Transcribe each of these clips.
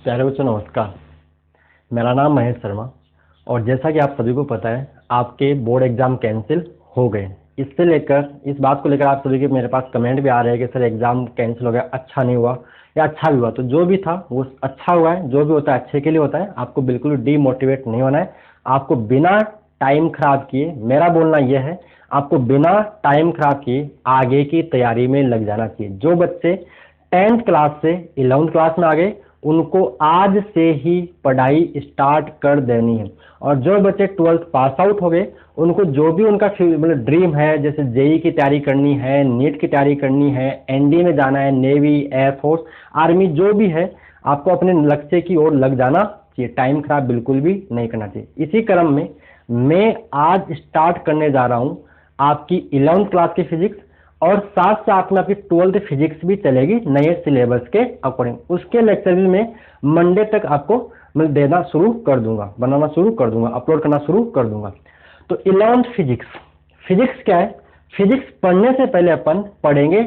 प्यारे बच्चों नमस्कार। मेरा नाम महेश शर्मा और जैसा कि आप सभी को पता है आपके बोर्ड एग्जाम कैंसिल हो गए। इससे लेकर इस बात को लेकर आप सभी के मेरे पास कमेंट भी आ रहे हैं कि सर एग्जाम कैंसिल हो गया, अच्छा नहीं हुआ या अच्छा भी हुआ। तो जो भी था वो अच्छा हुआ है, जो भी होता है अच्छे के लिए होता है। आपको बिल्कुल डीमोटिवेट नहीं होना है। आपको बिना टाइम खराब किए, मेरा बोलना यह है, आपको बिना टाइम खराब किए आगे की तैयारी में लग जाना चाहिए। जो बच्चे 10th क्लास से 11th क्लास में आ गए उनको आज से ही पढ़ाई स्टार्ट कर देनी है। और जो बच्चे 12th पास आउट हो गए उनको जो भी उनका मतलब ड्रीम है, जैसे जेई की तैयारी करनी है, नीट की तैयारी करनी है, एनडी में जाना है, नेवी, एयरफोर्स, आर्मी, जो भी है, आपको अपने लक्ष्य की ओर लग जाना चाहिए। टाइम खराब बिल्कुल भी नहीं करना चाहिए। इसी क्रम में मैं आज स्टार्ट करने जा रहा हूं आपकी 11th क्लास की फिजिक्स और साथ साथ में आपकी 12th फिजिक्स भी चलेगी नए सिलेबस के अकॉर्डिंग। उसके लेक्चर भी मैं मंडे तक आपको मैं देना शुरू कर दूंगा, बनाना शुरू कर दूंगा, अपलोड करना शुरू कर दूंगा। तो 11th फिजिक्स, फिजिक्स क्या है? फिजिक्स पढ़ने से पहले अपन पढ़ेंगे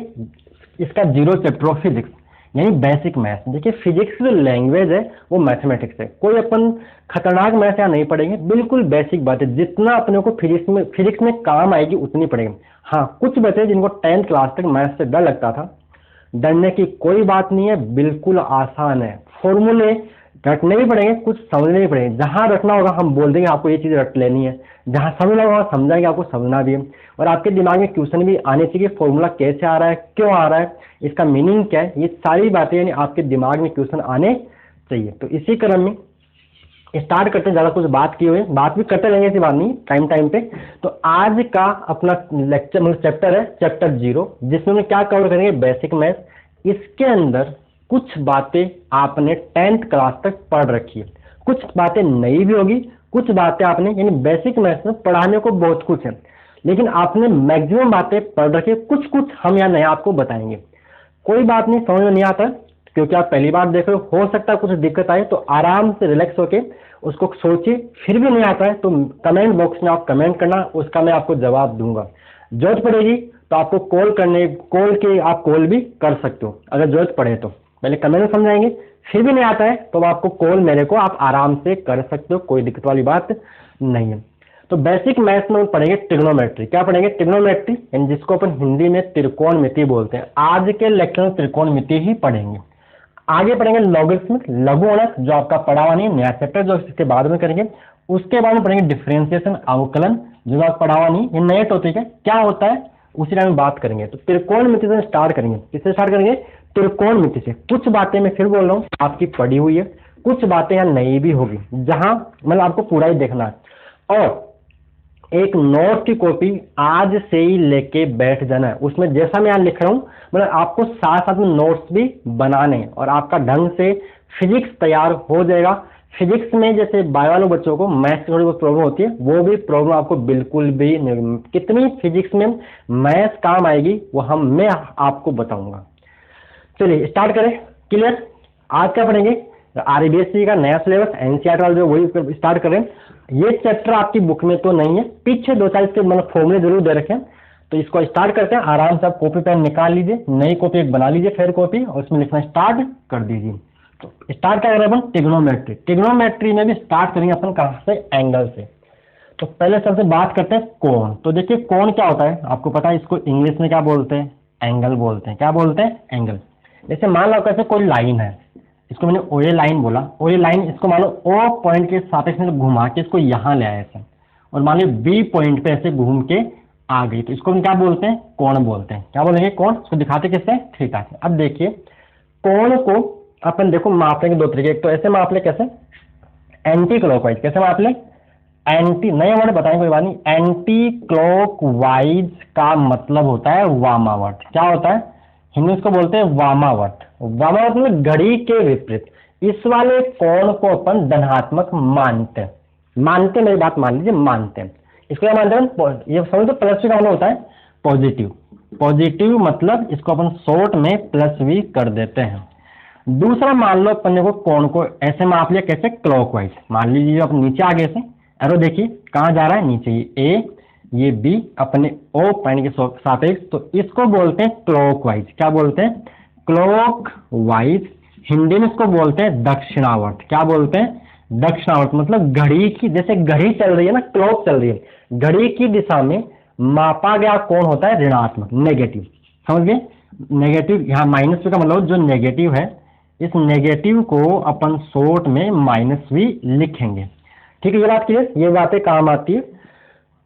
इसका 0 चैप्टर ऑफ फिजिक्स यानी बेसिक मैथ। देखिए फिजिक्स जो लैंग्वेज है वो मैथमेटिक्स है। कोई अपन खतरनाक मैथ यहाँ नहीं पढ़ेंगे, बिल्कुल बेसिक बात है। जितना अपने को फिजिक्स में काम आएगी उतनी पढ़ेंगे। हाँ, कुछ बच्चे जिनको 10th क्लास तक मैथ से डर लगता था, डरने की कोई बात नहीं है, बिल्कुल आसान है। फॉर्मूले रटने भी पड़ेंगे, कुछ समझने भी पड़ेंगे। जहां रटना होगा हम बोल देंगे आपको ये चीज रट लेनी है, जहां समझना होगा समझाएंगे आपको समझना भी है। और आपके दिमाग में क्वेश्चन भी आने चाहिए, फॉर्मूला कैसे आ रहा है, क्यों आ रहा है, इसका मीनिंग क्या है, ये सारी बातें यानी आपके दिमाग में क्वेश्चन आने चाहिए। तो इसी क्रम में स्टार्ट करते हैं। ज्यादा कुछ बात किए हुए बात भी करते रहेंगे, ऐसी बात नहीं, टाइम टाइम पे। तो आज का अपना लेक्चर मतलब चैप्टर है चैप्टर 0, जिसमें हम क्या कवर करेंगे? Basic math. इसके अंदर कुछ बातें आपने 10th क्लास तक पढ़ रखी है, कुछ बातें नई भी होगी, कुछ बातें आपने यानी बेसिक मैथ में पढ़ाने को बहुत कुछ है, लेकिन आपने मैक्सिमम बातें पढ़ रखी है। कुछ कुछ हम यहाँ नया आपको बताएंगे। कोई बात नहीं, समझ में नहीं आता क्योंकि आप पहली बार देख रहे हो सकता है कुछ दिक्कत आए, तो आराम से रिलैक्स होके उसको सोचिए। फिर भी नहीं आता है तो कमेंट बॉक्स में आप कमेंट करना, उसका मैं आपको जवाब दूंगा। जरूरत पड़ेगी तो आपको आप कॉल भी कर सकते हो अगर जरूरत पड़े तो। पहले कमेंट में समझाएंगे, फिर भी नहीं आता है तो आपको कॉल मेरे को आप आराम से कर सकते हो, कोई दिक्कत वाली बात नहीं है। तो बेसिक मैथ में पढ़ेंगे ट्रिग्नोमेट्री। क्या पढ़ेंगे? ट्रिग्नोमेट्री, जिसको अपन हिंदी में त्रिकोणमिति बोलते हैं। आज के लेक्चर में त्रिकोणमिति ही पढ़ेंगे। आगे पढ़ेंगे लॉगरिथमिक, लघुगणक, जो आपका पढ़ा हुआ नहीं, नया चैप्टर जो इसके बाद में करेंगे। उसके बाद में पढ़ेंगे डिफरेंशिएशन, अवकलन, जो आप पढ़ा हुआ नहीं, ये नए टॉपिक है, क्या होता है उसी टाइम में बात करेंगे। तो त्रिकोणमिति से स्टार्ट करेंगे। किससे स्टार्ट करेंगे? त्रिकोणमिति से। कुछ बातें मैं फिर बोल रहा हूँ आपकी पढ़ी हुई है, कुछ बातें यहाँ नई भी होगी, जहां मतलब आपको पूरा ही देखना है। और एक नोट की कॉपी आज से ही लेके बैठ जाना है। उसमें जैसा मैं यहाँ लिख रहा हूँ मतलब आपको साथ साथ में नोट्स भी बनाने हैं और आपका ढंग से फिजिक्स तैयार हो जाएगा। फिजिक्स में जैसे बायो वालों बच्चों को मैथ्स थोड़ी बहुत प्रॉब्लम होती है, वो भी प्रॉब्लम आपको बिल्कुल भी नहीं। कितनी फिजिक्स में मैथ्स काम आएगी वो मैं आपको बताऊंगा। चलिए स्टार्ट करें। क्लियर? आज क्या पढ़ेंगे? आरबीएससी का नया सिलेबस, एनसीईआरटी वाला जो वही स्टार्ट करें। ये चैप्टर आपकी बुक में तो नहीं है, पीछे 2-4 इसके मतलब फॉर्मूले जरूर दे रखे हैं। तो इसको स्टार्ट करते हैं। आराम से आप कॉपी पेन निकाल लीजिए, नई कॉपी एक बना लीजिए, फेयर कॉपी, और उसमें लिखना स्टार्ट कर दीजिए। तो स्टार्ट क्या करें अपन? ट्रिग्नोमेट्री। ट्रिग्नोमेट्री में भी स्टार्ट करेंगे अपन कहाँ से? एंगल से। तो पहले सबसे बात करते हैं कोण। तो देखिए कोण क्या होता है आपको पता है, इसको इंग्लिश में क्या बोलते हैं? एंगल बोलते हैं। क्या बोलते हैं? एंगल। जैसे मान लो कैसे कोई लाइन है, इसको मैंने ओए लाइन बोला, ओए लाइन, इसको मान लो ओ पॉइंट के सापेक्ष में घुमा के इसको यहां ले आया ऐसे, और मान लो बी पॉइंट पे ऐसे घूम के आ गई, तो इसको हम क्या बोलते हैं? कोण बोलते हैं। क्या बोलेंगे? कोण। इसको दिखाते किससे? थीटा से। अब देखिए कोण को अपन देखो मापने के दो तरीके, एक तो ऐसे माप ले, कैसे? Anti clockwise. कैसे माप ले? एंटी, नए वर्ड बताएं कोई बात नहीं। एंटी क्लॉकवाइज का मतलब होता है वामावर्त। क्या होता है? हिंदी इसको बोलते हैं वामावर्त। वामावर्त में घड़ी के विपरीत। इस वाले कोण को अपन धनात्मक मानते हैं। मानते, मेरी बात मान लीजिए, मानते हैं। इसको क्या मानते हैं? ये समझ तो प्लस वी का होता है पॉजिटिव। पॉजिटिव मतलब इसको अपन शॉर्ट में प्लस वी कर देते हैं। दूसरा मान लो अपन को कोण को ऐसे माप लिया, कैसे? क्लॉकवाइज। मान लीजिए अपन नीचे आगे से एरो देखिए कहां जा रहा है, नीचे। ये ए, ये बी अपने ओ पॉइंट के सापेक्ष, तो इसको बोलते हैं क्लॉकवाइज। क्या बोलते हैं? क्लॉकवाइज हिंदी में इसको बोलते हैं दक्षिणावर्त। क्या बोलते हैं? दक्षिणावर्त। मतलब घड़ी की, जैसे घड़ी चल रही है ना, क्लॉक चल रही है, घड़ी की दिशा में मापा गया कोण होता है ऋणात्मक, नेगेटिव। समझ गए? नेगेटिव, यहाँ माइनस का मतलब जो नेगेटिव है, इस नेगेटिव को अपन शॉर्ट में माइनस भी लिखेंगे। ठीक है, ये बात क्लियर? ये बातें काम आती है।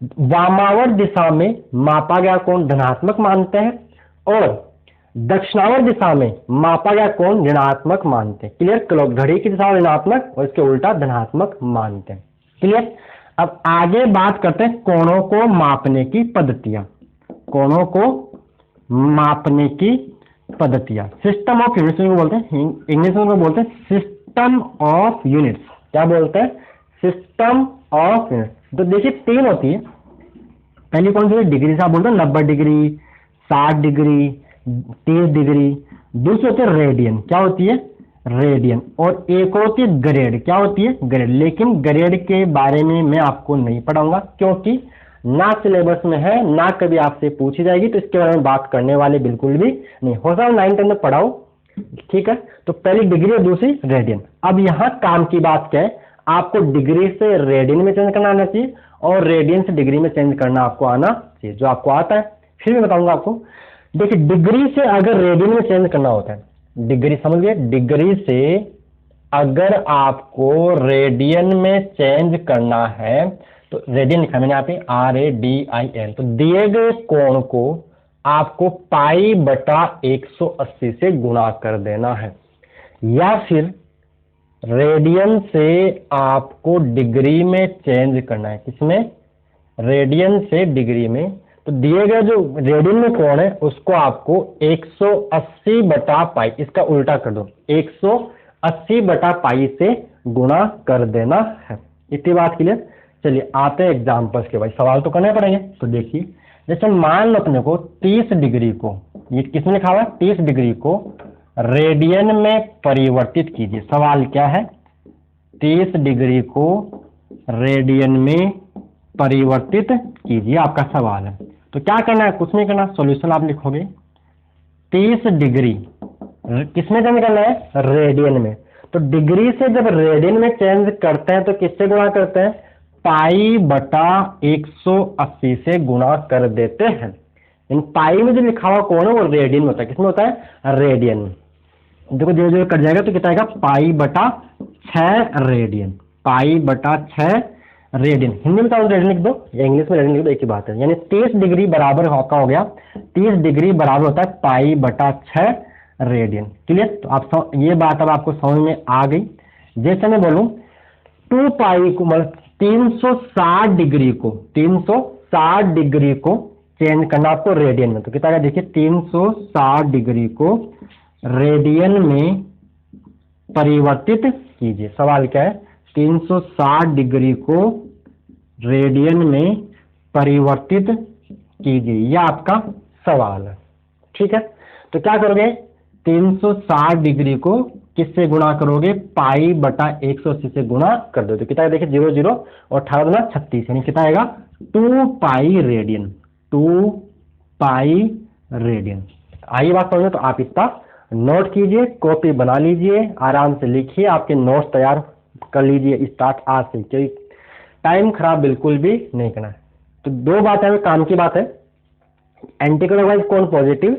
वामावर्त दिशा में मापा गया कोण धनात्मक मानते हैं और दक्षिणावर्त दिशा में मापा गया कोण ऋणात्मक मानते हैं। क्लियर? क्लॉक घड़ी की दिशा ऋणात्मक और इसके उल्टा धनात्मक मानते हैं। क्लियर? अब आगे बात करते हैं कोणों को मापने की पद्धतियां। कोणों को मापने की पद्धतियां सिस्टम ऑफ यूनिट्स को बोलते हैं, इंग्लिश में बोलते हैं सिस्टम ऑफ यूनिट्स। क्या बोलते हैं? System of units. तो देखिए 3 होती है। पहली कौन सी? डिग्री से आप बोलते हैं 90 डिग्री, 60 डिग्री, 30 डिग्री। दूसरी होती है रेडियन। क्या होती है? रेडियन। और एक होती है ग्रेड। क्या होती है? ग्रेड। लेकिन ग्रेड के बारे में मैं आपको नहीं पढ़ाऊंगा, क्योंकि ना सिलेबस में है, ना कभी आपसे पूछी जाएगी, तो इसके बारे में बात करने वाले बिल्कुल भी नहीं। हो सकता है 9 10 में पढ़ाओ। ठीक है, तो पहली डिग्री और दूसरी रेडियन। अब यहाँ काम की बात क्या है? आपको डिग्री से रेडियन में चेंज करना आना चाहिए और रेडियन से डिग्री में चेंज करना आपको आना चाहिए, जो आपको आता है। फिर मैं बताऊंगा आपको। देखिए, डिग्री से अगर रेडियन में चेंज करना होता है, डिग्री समझ गए? डिग्री से अगर आपको रेडियन में चेंज करना है तो रेडियन लिखा मैंने यहाँ पे RADIN। तो दिए गए कोण को आपको पाई बटा 180 से गुणा कर देना है, या फिर रेडियन से आपको डिग्री में चेंज करना है। किसमें? रेडियन से डिग्री में। तो दिए गए जो रेडियन में कोण है उसको आपको 180 बटा पाई, इसका उल्टा कर दो, 180 बटा पाई से गुणा कर देना है। इतनी बात क्लियर? चलिए आते हैं एग्जाम्पल्स के। भाई सवाल तो करने पड़ेंगे। तो देखिए, जैसे मान लो अपने को 30 डिग्री को, ये किसमें लिखा हुआ है? 30 डिग्री को रेडियन में परिवर्तित कीजिए। सवाल क्या है? 30 डिग्री को रेडियन में परिवर्तित कीजिए, आपका सवाल है। तो क्या करना है? कुछ नहीं करना, सॉल्यूशन आप लिखोगे 30 डिग्री किसमें चेंज करना है? रेडियन में। तो डिग्री से जब रेडियन में चेंज करते हैं तो किससे गुणा करते हैं? पाई बटा 180 से गुणा कर देते हैं। इन पाई में जो लिखा हुआ कोण है वो रेडियन में होता है। किसमें होता है? रेडियन में। देखो धीरे धीरे कट जाएगा तो कितना आएगा? पाई बटा 6 रेडियन। पाई बटा 6 रेडियन। हिंदी में तो रेडियन लिख दो या इंग्लिश में रेडियन लिख दो, एक ही बात है। यानी 30 डिग्री बराबर आपका हो गया, 30 डिग्री बराबर होता है पाई बटा 6 रेडियन। क्लियर? तो आप ये बात अब आपको समझ में आ गई। जैसे मैं बोलूं 2 पाई को, मतलब 360 डिग्री को, 360 डिग्री को चेंज करना आपको रेडियन में। तो कितना है? देखिए 360 डिग्री को रेडियन में परिवर्तित कीजिए। सवाल क्या है? 360 डिग्री को रेडियन में परिवर्तित कीजिए, यह आपका सवाल है। ठीक है, तो क्या करोगे? 360 डिग्री को किससे गुणा करोगे? पाई बटा 180 से गुणा कर दो। तो कितना है? देखिए 0 0 और 18 गुना 36, यानी कितना आएगा? 2 पाई रेडियन। 2 pi radian. आइए बात समझो। तो आप इसका नोट कीजिए, कॉपी बना लीजिए, आराम से लिखिए, आपके नोट्स तैयार कर लीजिए स्टार्ट आज से, क्योंकि टाइम खराब बिल्कुल भी नहीं करना है। तो 2 बातें काम की बात है। एंटी क्लॉकवाइज कोण पॉजिटिव,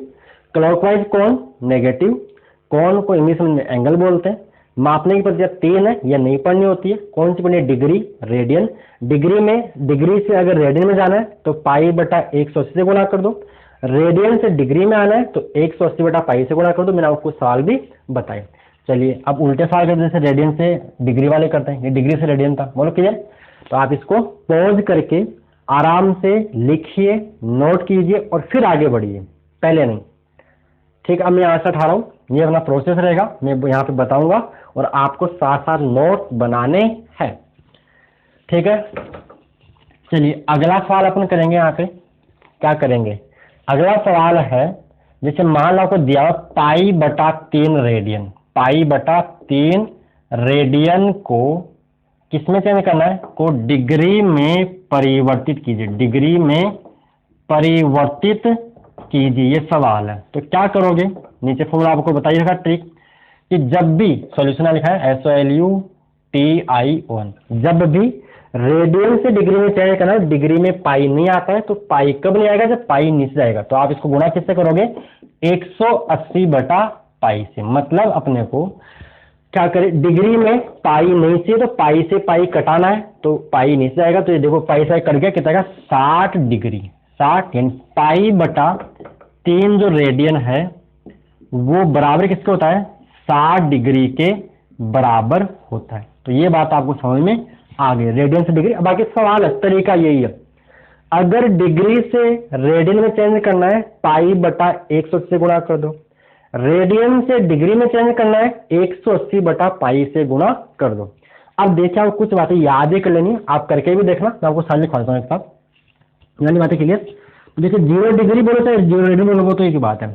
क्लॉकवाइज कोण नेगेटिव। कोण को इंग्लिश में एंगल बोलते हैं। मापने की पद्धति 3 है, यह नहीं पढ़नी होती है। कौन सी पढ़नी है? Degree, radian. डिग्री में, डिग्री से अगर रेडियन में जाना है तो पाई बटा 180 से गुणा कर दो। रेडियन से डिग्री में आना है तो 180 बटा पाई से गुणा कर दो। मैंने आपको सवाल भी बताए। चलिए अब उल्टे सवाल करते हैं, जैसे रेडियन से डिग्री वाले करते हैं। ये डिग्री से रेडियन था, बोलो क्लियर? तो आप इसको पॉज करके आराम से लिखिए, नोट कीजिए और फिर आगे बढ़िए, पहले नहीं। ठीक, अब मैं यहाँ से उठा रहा हूँ, ये अपना प्रोसेस रहेगा, मैं यहाँ पे बताऊंगा और आपको साथ साथ नोट बनाने हैं। ठीक है, चलिए अगला सवाल अपन करेंगे। यहाँ पे क्या करेंगे? अगला सवाल है, जैसे मान लो आपको दिया हुआ पाई बटा 3 रेडियन। पाई बटा 3 रेडियन को किसमें चेंज करना है? को डिग्री में परिवर्तित कीजिए। डिग्री में परिवर्तित कीजिए, ये सवाल है। तो क्या करोगे? नीचे फॉर्मूला आपको बताइएगा ट्रिक। कि जब भी सॉल्यूशन लिखा है SOLUTION, जब भी रेडियन से डिग्री में चेंज करना है, डिग्री में पाई नहीं आता है तो पाई कब नहीं आएगा, जब पाई नीचे जाएगा। तो आप इसको गुणा किससे करोगे, 180/पाई से। मतलब अपने को क्या करें, डिग्री में पाई नहीं चाहिए तो पाई से पाई कटाना है, तो पाई नीचे जाएगा। तो ये देखो पाई से कट गया, कितना 60 डिग्री, 60 यानी पाई/3 जो रेडियन है वो बराबर किसके होता है, 60 डिग्री के बराबर होता है। तो ये बात आपको समझ में आ गई, रेडियन से डिग्री। बाकी सवाल है, तरीका यही है, अगर डिग्री से रेडियन में चेंज करना है पाई/180 से गुणा कर दो, रेडियन से डिग्री में चेंज करना है 180/पाई से गुणा कर दो। अब देखिए आपको कुछ बातें याद ही कर लेनी, आप करके भी देखना, मैं आपको सामने खोलता हूँ एक साथ, यानी बातें क्लियर। तो देखिए 0 डिग्री बोलो चाहे 0 रेडियन बोलो तो एक ही बात है,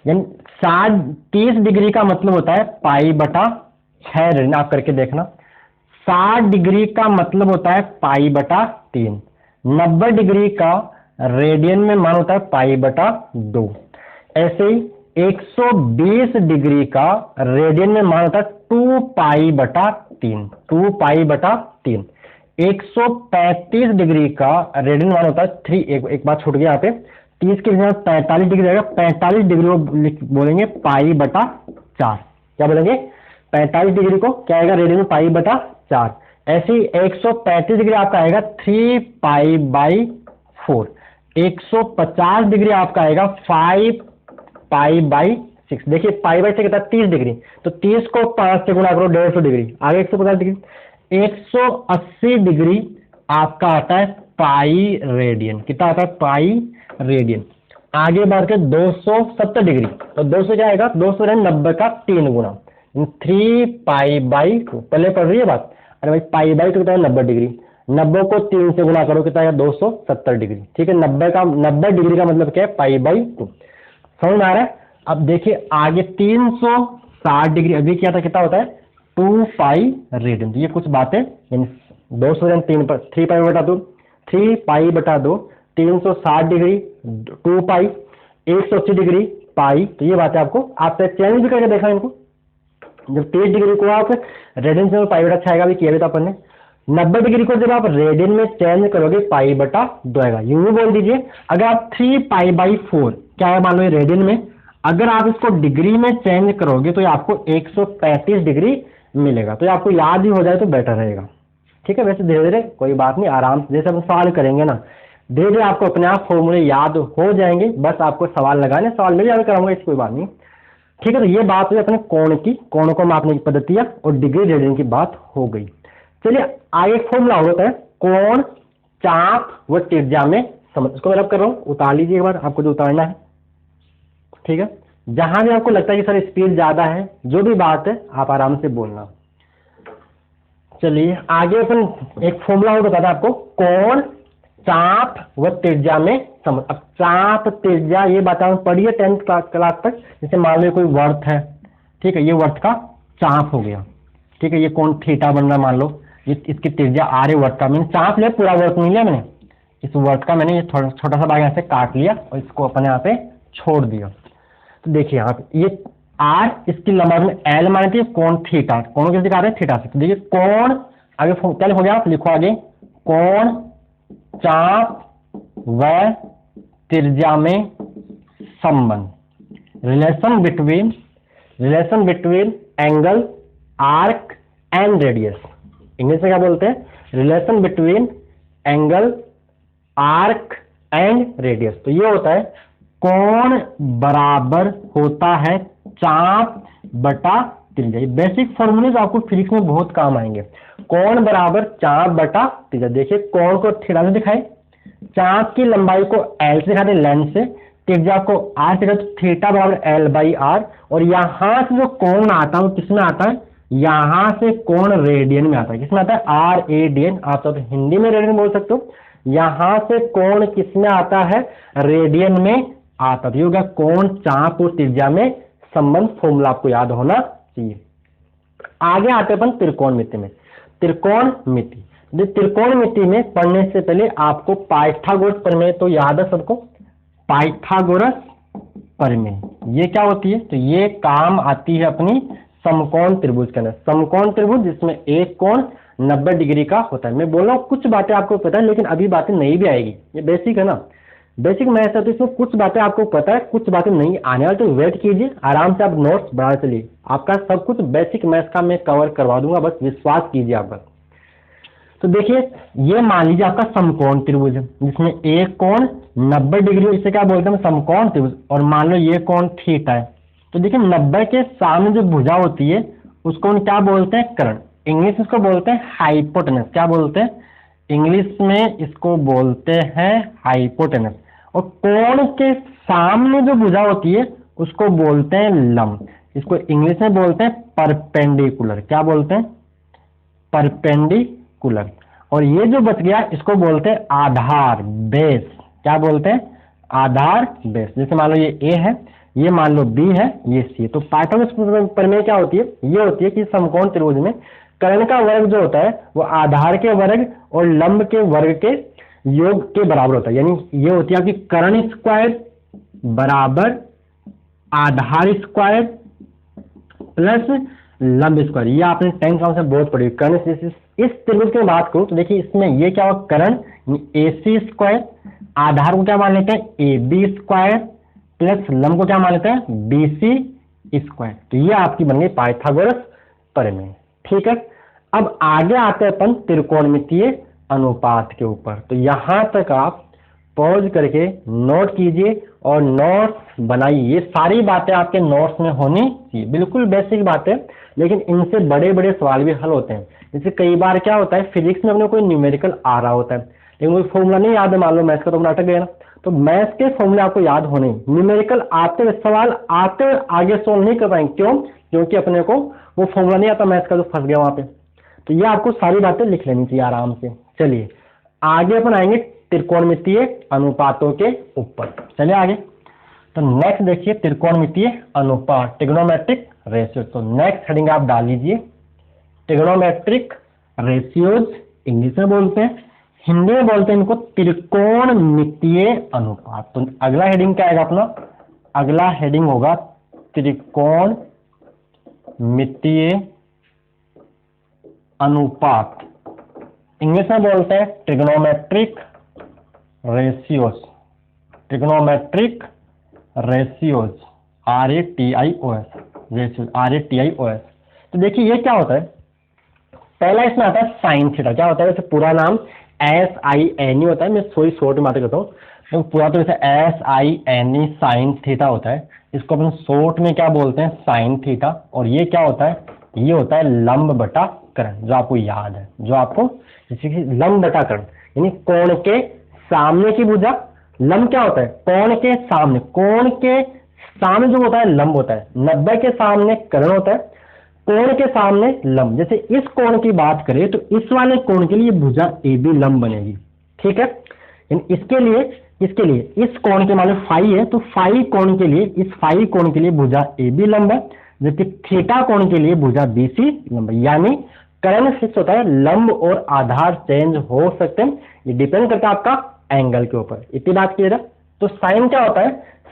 यानी 30 डिग्री का मतलब होता है पाई/6 रेडियन। आप करके देखना। 60 डिग्री का मतलब होता है पाई/3। 90 डिग्री का रेडियन में मान होता है पाई/2। ऐसे ही 120 डिग्री का रेडियन में मान होता है 2 पाई/3, 2 पाई/3। 135 डिग्री का रेडियन मान होता है 3, एक बात छूट गई यहाँ पे, 30 के जगह 45 डिग्री रहेगा, 45 डिग्री को बोलेंगे पाई/4। क्या बोलेंगे, 45 डिग्री को क्या आएगा रेडियन में, पाई/4। ऐसे ही 135 डिग्री आपका आएगा 3 पाई/4। 150 डिग्री आपका आएगा 5 पाई/6। देखिए पाई/6 कितना 30 डिग्री, तो 30 को 5 से गुणा करो 150 डिग्री, आगे 150 डिग्री। 180 डिग्री आपका आता है पाई रेडियन, कितना आता है पाई रेडियन। आगे बढ़ के 270 डिग्री, तो 200 क्या आएगा, 290 का 3 गुना, 3 पाई/2। पहले पढ़ रही है बात, अरे भाई पाई/2 कितना है 90 डिग्री, 90 को 3 से गुणा करो कितना है 270 डिग्री, ठीक है। 90 डिग्री का मतलब क्या है पाई/2, समझ में आ रहा है। अब देखिए आगे 360 डिग्री, अभी क्या था, कितना होता है 2 पाई रेडियन। तो ये कुछ बातें, यानी 200 3 पर 3 पाई/2, 3 पाई/2, 360 डिग्री 2 पाई, 180 डिग्री पाई। तो ये बातें आपको आपसे चेंज भी करके देखा इनको। जब 30 डिग्री को आप रेडियन से पाई/6 आएगा, भी किया भी था अपन ने। 90 डिग्री को जब आप रेडियन में चेंज करोगे पाई/2 आएगा। यूं ही बोल दीजिए, अगर आप 3 पाई/4 क्या है मान लो रेडियन में, अगर आप इसको डिग्री में चेंज करोगे तो ये आपको 135 डिग्री मिलेगा। तो ये आपको याद ही हो जाए तो बेटर रहेगा, ठीक है। वैसे धीरे धीरे कोई बात नहीं, आराम से जैसे हम सवाल करेंगे ना, धीरे धीरे आपको अपने आप फॉर्मूले याद हो जाएंगे। बस आपको सवाल लगाने, सवाल में भी याद कराऊंगा, इसकी कोई बात नहीं, ठीक है। तो ये बात हुई अपने कोण की, कोण को मापने की पद्धतियां, और डिग्री रेडियन की बात हो गई। चलिए आगे एक फॉर्मूला होता है कोण, चाप व त्रिज्या में समझ। इसको मैं रब कर रहा हूँ, उतार लीजिए एक बार, आपको जो उतारना है, ठीक है। जहां भी आपको लगता है कि सर स्पीड ज्यादा है, जो भी बात है आप आराम से बोलना। चलिए आगे अपन एक फॉर्मूला और बताता है आपको, कोण, चाप व त्रिज्या में समझ। अब चाप त्रिज्या ये बात आप पढ़िए 10th क्लास तक। जैसे मान लो कोई वर्थ है, ठीक है, ये वर्थ का चाप हो गया, ठीक है। ये कोण थीटा बन रहा मान लो, ये इसकी त्रिज्या आर है वर्थ का। मैंने चाप लिया, पूरा वर्थ नहीं लिया मैंने, इस वर्थ का मैंने ये छोटा सा भाग यहाँ से काट लिया और इसको अपने यहाँ पे छोड़ दिया। तो देखिए यहाँ पे ये आर, इसकी लंबाई में एल मानती है, कोण थीटा, कोण कैसे दिखा रहे हैं थीटा से। तो देखिए कोण आगे क्या हो गया, आप लिखो आगे, कोण, चाप व त्रिज्या में संबंध, relation between angle, arc and radius. English में क्या बोलते हैं, relation between angle, arc and radius. तो ये होता है कोण बराबर होता है चाप बटा त्रिज्या। ये बेसिक फॉर्मूले आपको फिजिक्स में बहुत काम आएंगे। कोण बराबर चाप बटा त्रिज्या। देखिए कोण को थीटा से दिखाए, चाप की लंबाई को एल से दिखाते लेंथ से, त्रिज्या को आर से, तो थीटा बराबर L/R। और यहां से जो कोण आता है वो किसमें आता है, यहां से कोण रेडियन में आता है। किसमें आता है, RADN। आप तो हिंदी में रेडियन बोल सकते हो, यहां से कोण किसमें आता है, रेडियन में आता। तो ये होगा कोण, चाप और त्रिज्या में संबंध। फॉर्मूला आपको याद होना चाहिए। आगे आते अपन त्रिकोणमिति में। त्रिकोणमिति में पढ़ने से पहले आपको पाइथागोरस प्रमेय तो याद है सबको। पाइथागोरस प्रमेय ये क्या होती है, तो ये काम आती है अपनी समकोण त्रिभुज के अंदर, समकोण त्रिभुज जिसमें एक कोण 90 डिग्री का होता है। मैं बोल रहा हूँ कुछ बातें आपको पता है, लेकिन अभी बातें नहीं भी आएगी, ये बेसिक है ना, बेसिक मैथ्स है, तो इसमें कुछ बातें आपको पता है, कुछ बातें नहीं आने वाली, तो वेट कीजिए, आराम से आप नोट्स बढ़ा चलिए, आपका सब कुछ बेसिक मैथ्स का मैं कवर करवा दूंगा, बस विश्वास कीजिए आप बस। तो देखिए ये मान लीजिए आपका समकोण त्रिभुज है जिसमें एक कोण 90 डिग्री, इसे क्या बोलते हैं समकोण त्रिभुज, और मान लो ये कोण थीटा है। तो देखिए 90 के सामने जो भुजा होती है उसको हम क्या बोलते हैं, कर्ण, इंग्लिश इसको बोलते हैं हाइपोटेनस। क्या बोलते हैं इंग्लिश में, इसको बोलते हैं हाइपोटेनस। और कोण के सामने जो भुजा होती है उसको बोलते हैं लंब, इसको इंग्लिश में बोलते हैं परपेंडिकुलर। क्या बोलते हैं, परपेंडिकुलर। और ये जो बच गया इसको बोलते हैं आधार, बेस। क्या बोलते हैं, आधार, बेस। जैसे मान लो ये ए है, ये मान लो बी है, ये सी है। तो पाइथागोरस प्रमेय क्या होती है, ये होती है कि समकोण त्रिभुज में कर्ण का वर्ग जो होता है वो आधार के वर्ग और लंब के वर्ग के योग के बराबर होता है। यानी ये होती है आपकी कर्ण स्क्वायर बराबर आधार स्क्वायर प्लस लंब स्क्वायर। ये आपने 10th क्लास में बहुत पढ़ी। कर्ण इस त्रिभुज की बात करूं तो देखिए इसमें ये क्या होगा, कर्ण AC स्क्वायर, आधार को क्या मान लेते हैं AB स्क्वायर प्लस लंब को क्या मान लेते हैं BC स्क्वायर। तो ये आपकी बन गई पाइथागोरस प्रमेय। ठीक है, अब आगे आते हैं अपन त्रिकोणमितीय अनुपात के ऊपर। तो यहां तक आप पॉज करके नोट कीजिए और नोट्स बनाइए। ये सारी बातें आपके नोट्स में होनी चाहिए, बिल्कुल बेसिक बातें, लेकिन इनसे बड़े बड़े सवाल भी हल होते हैं। जैसे कई बार क्या होता है फिजिक्स में अपने कोई न्यूमेरिकल आ रहा होता है लेकिन कोई फॉर्मूला नहीं याद है, मान लो मैथ्स का तो अपना अटक गया ना, तो मैथ्स के फॉर्मूले आपको याद होने, न्यूमेरिकल आते हुए सवाल आते हुए आगे सोल्व नहीं कर पाएंगे। क्यों, क्योंकि अपने को वो फॉर्मूला नहीं आता मैथ्स का, तो फंस गया वहां पे। तो ये आपको सारी बातें लिख लेनी चाहिए आराम से। चलिए आगे अपन आएंगे त्रिकोणमितीय अनुपातों के ऊपर। चलिए आगे, तो नेक्स्ट देखिए त्रिकोणमितीय अनुपात, ट्रिग्नोमेट्रिक रेशियो। तो नेक्स्ट हेडिंग आप डाल लीजिए ट्रिग्नोमेट्रिक रेशियोज, इंग्लिश में बोलते हैं, हिंदी में बोलते हैं इनको त्रिकोणमितीय अनुपात। तो अगला हेडिंग क्या आएगा अपना, अगला हेडिंग होगा त्रिकोणमितीय अनुपात, इंग्लिश में बोलते हैं trigonometric ratios, trigonometric ratios, RATIOS, ratios RATIOS। तो देखिए ये क्या होता है, पहला इसमें आता है साइन थीटा। क्या होता है, वैसे पूरा नाम SINE होता है, मैं थोड़ी शॉर्ट में बातें करता हूँ, तो पूरा तो वैसे SINE साइन थीटा होता है। इसको अपन शॉर्ट में क्या बोलते हैं, साइन थीटा। और ये क्या होता है, ये होता है लंब बटा कर्ण, जो आपको याद है, जो आपको जैसे कि लंब बटा कर्ण, यानी कोण के सामने की भुजा। लंब क्या होता है, कोण के सामने, कोण के सामने जो होता है लंब होता है, 90 के सामने कर्ण होता है, कोण के सामने लंब। जैसे इस कोण की बात करें तो इस वाले कोण के लिए भुजा AB लंब बनेगी। ठीक है, इसके लिए इस कोण के मान लो फाई है, तो फाई कोण के लिए, इस फाई कोण के लिए भुजा AB लंब है, जबकि थीटा कोण के लिए भुजा BC लंब है। यानी कर्ण फिक्स होता है, लंब और आधार चेंज हो सकते हैं, ये डिपेंड करता है आपका एंगल के ऊपर। इतनी बात क्लियर है। तो साइन क्या होता है,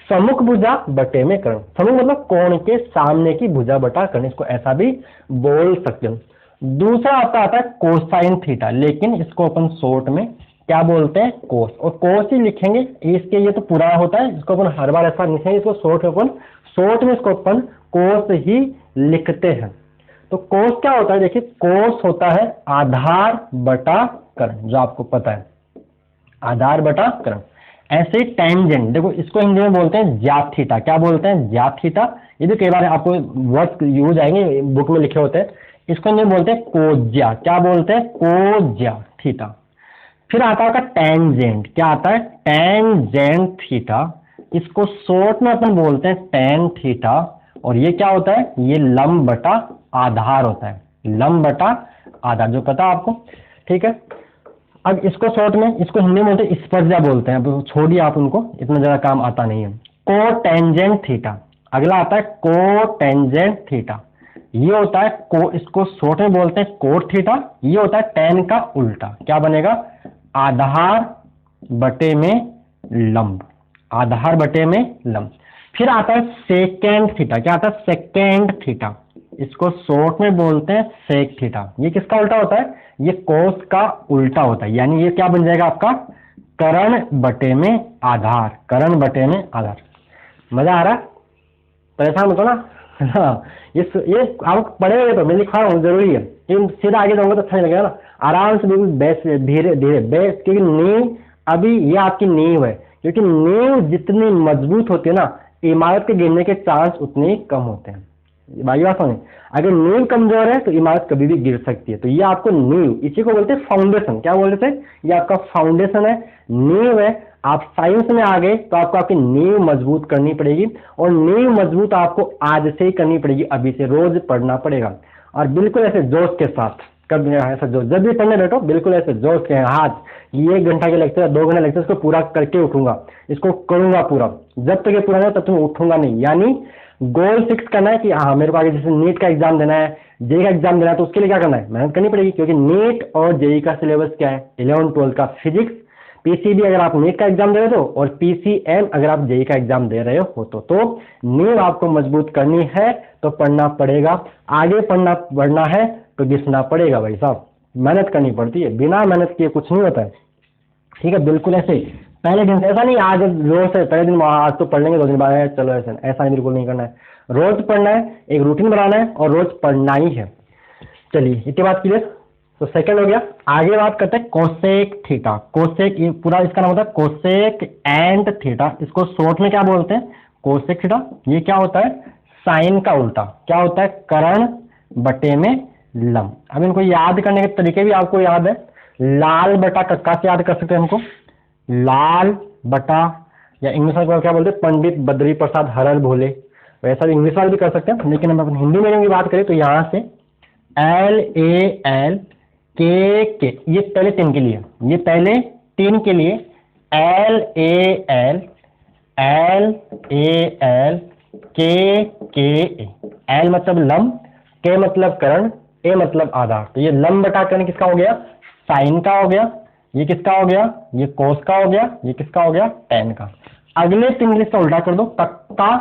सम्मुख भुजा बटे में कर्ण। सम्मुख मतलब कोण के सामने की भुजा बटा कर्ण, इसको ऐसा भी बोल सकते हो। दूसरा आपका आता है कोसाइन थीटा, लेकिन इसको अपन शॉर्ट में क्या बोलते हैं, कोस, और कोस ही लिखेंगे। इसके ये तो पूरा होता है, इसको अपन हर बार ऐसा लिखेंगे, इसको शॉर्ट में इसको अपन कोस ही लिखते हैं। तो कोस क्या होता है, देखिए कोस होता है आधार बटा कर्ण, जो आपको पता है आधार बटा कर्ण। ऐसे ही टेंजेंट, देखो इसको हिंदी में बोलते हैं ज्याथ थीटा। क्या बोलते हैं, ज्याथ थीटा। ये भी कई बार आपको वर्ड यूज आएंगे, बुक में लिखे होते हैं। इसको हिंदी में बोलते हैं कोज्या। क्या बोलते हैं, कोज्या थीटा। फिर आता है टेंजेंट। क्या आता है, टेंजेंट थीटा। इसको शॉर्ट में अपन बोलते हैं टेन थीटा। और ये क्या होता है, ये लंब बटा आधार होता है, लंब बटा आधार, जो पता है आपको। ठीक है, अब इसको शॉर्ट में, इसको हिंदी में बोलते हैं स्पर्शा बोलते हैं। अब छोड़िए आप उनको, इतना ज्यादा काम आता नहीं है। Cotangent theta. अगला आता है कोटेंजेंट थीटा। ये होता है इसको शॉर्ट में बोलते हैं कोट थीटा। ये होता है टेन का उल्टा। क्या बनेगा, आधार बटे में लंब, आधार बटे में लंब। फिर आता है सेकेंड थीटा। क्या आता है, सेकेंड थीटा। इसको शॉर्ट में बोलते हैं सेक थीटा। ये किसका उल्टा होता है? ये कोस का उल्टा होता है, यानी ये क्या बन जाएगा आपका? कर्ण बटे में आधार, कर्ण बटे में आधार। मजा आ रहा है? परेशान मत हो ना। हाँ, ये आप पढ़ेंगे तो मैं लिखा हूँ जरूरी है, लेकिन सीधा आगे जाऊंगा तो अच्छा नहीं लगेगा ना। आराम से बिल्कुल बेस, धीरे धीरे बेस, क्योंकि नींव अभी ये आपकी नींव है, क्योंकि नींव जितनी मजबूत होती है ना, इमारत के गिरने के चांस उतने ही कम होते हैं। भाई बात समझे, अगर नींव कमजोर है तो इमारत कभी भी गिर सकती है। तो ये आपको नींव, इसी को बोलते हैं फाउंडेशन। क्या बोलते थे? ये आपका फाउंडेशन है, नींव है। आप साइंस में आ गए तो आपको आपकी नींव मजबूत करनी पड़ेगी, और नींव मजबूत आपको आज से ही करनी पड़ेगी, अभी से रोज पढ़ना पड़ेगा। और बिल्कुल ऐसे जोश के साथ, कब ऐसा जोश, जब भी पढ़ने बैठो बिल्कुल ऐसे जोश के हाथ, ये 1 घंटा के लेक्चर, 2 घंटा लेक्चर, इसको पूरा करके उठूंगा, इसको करूंगा पूरा। जब तक ये पूरा नहीं तब तक उठूंगा नहीं। यानी गोल फिक्स करना है कि हाँ मेरे को आगे जैसे नीट का एग्जाम देना है, जेई का एग्जाम देना है, तो उसके लिए क्या करना है? मेहनत करनी पड़ेगी, क्योंकि नीट और जेई का सिलेबस क्या है? 11th 12th का फिजिक्स, पीसीबी अगर आप नीट का एग्जाम दे रहे हो, और पीसीएम अगर आप जेई का एग्जाम दे रहे हो तो नींव आपको मजबूत करनी है तो पढ़ना पड़ेगा। आगे बढ़ना है तो घिसना पड़ेगा भाई साहब, मेहनत करनी पड़ती है, बिना मेहनत किए कुछ नहीं होता है। ठीक है, बिल्कुल ऐसे पहले दिन से, ऐसा नहीं आज रोज से पहले दिन आज तो पढ़ लेंगे 2 दिन बाद चलो, ऐसा नहीं, बिल्कुल नहीं करना है। रोज पढ़ना है, एक रूटीन बनाना है और रोज पढ़ना ही है। चलिए इतनी बात क्लियर। तो सेकंड हो गया। आगे बात करते हैं कोसेक थीटा। कोसेक, ये पूरा इसका नाम होता है कोसेक एंड थीटा। इसको शॉर्ट में क्या बोलते हैं? Cosec theta. ये क्या होता है? साइन का उल्टा। क्या होता है? कर्ण बटे में लंब। अब इनको याद करने के तरीके भी आपको याद है। लाल बटा कक्का से याद कर सकते हैं हमको, लाल बटा, या इंग्लिश में क्या बोलते हैं? पंडित बद्री प्रसाद हरर भोले। वैसा भी इंग्लिश वाले भी कर सकते हैं, लेकिन हम अपन हिंदी मीडियम की बात करें तो यहाँ से LAL के, ये पहले 3 के लिए, ये पहले 3 के लिए LAL के। L मतलब लंब, K मतलब कर्ण, A मतलब आधार। तो ये लंब बटा कर्ण किसका हो गया? साइन का हो गया। ये किसका हो गया? ये कोस का हो गया। ये किसका हो गया? टेन का। अगले 3 इसका उल्टा कर दो, कक्का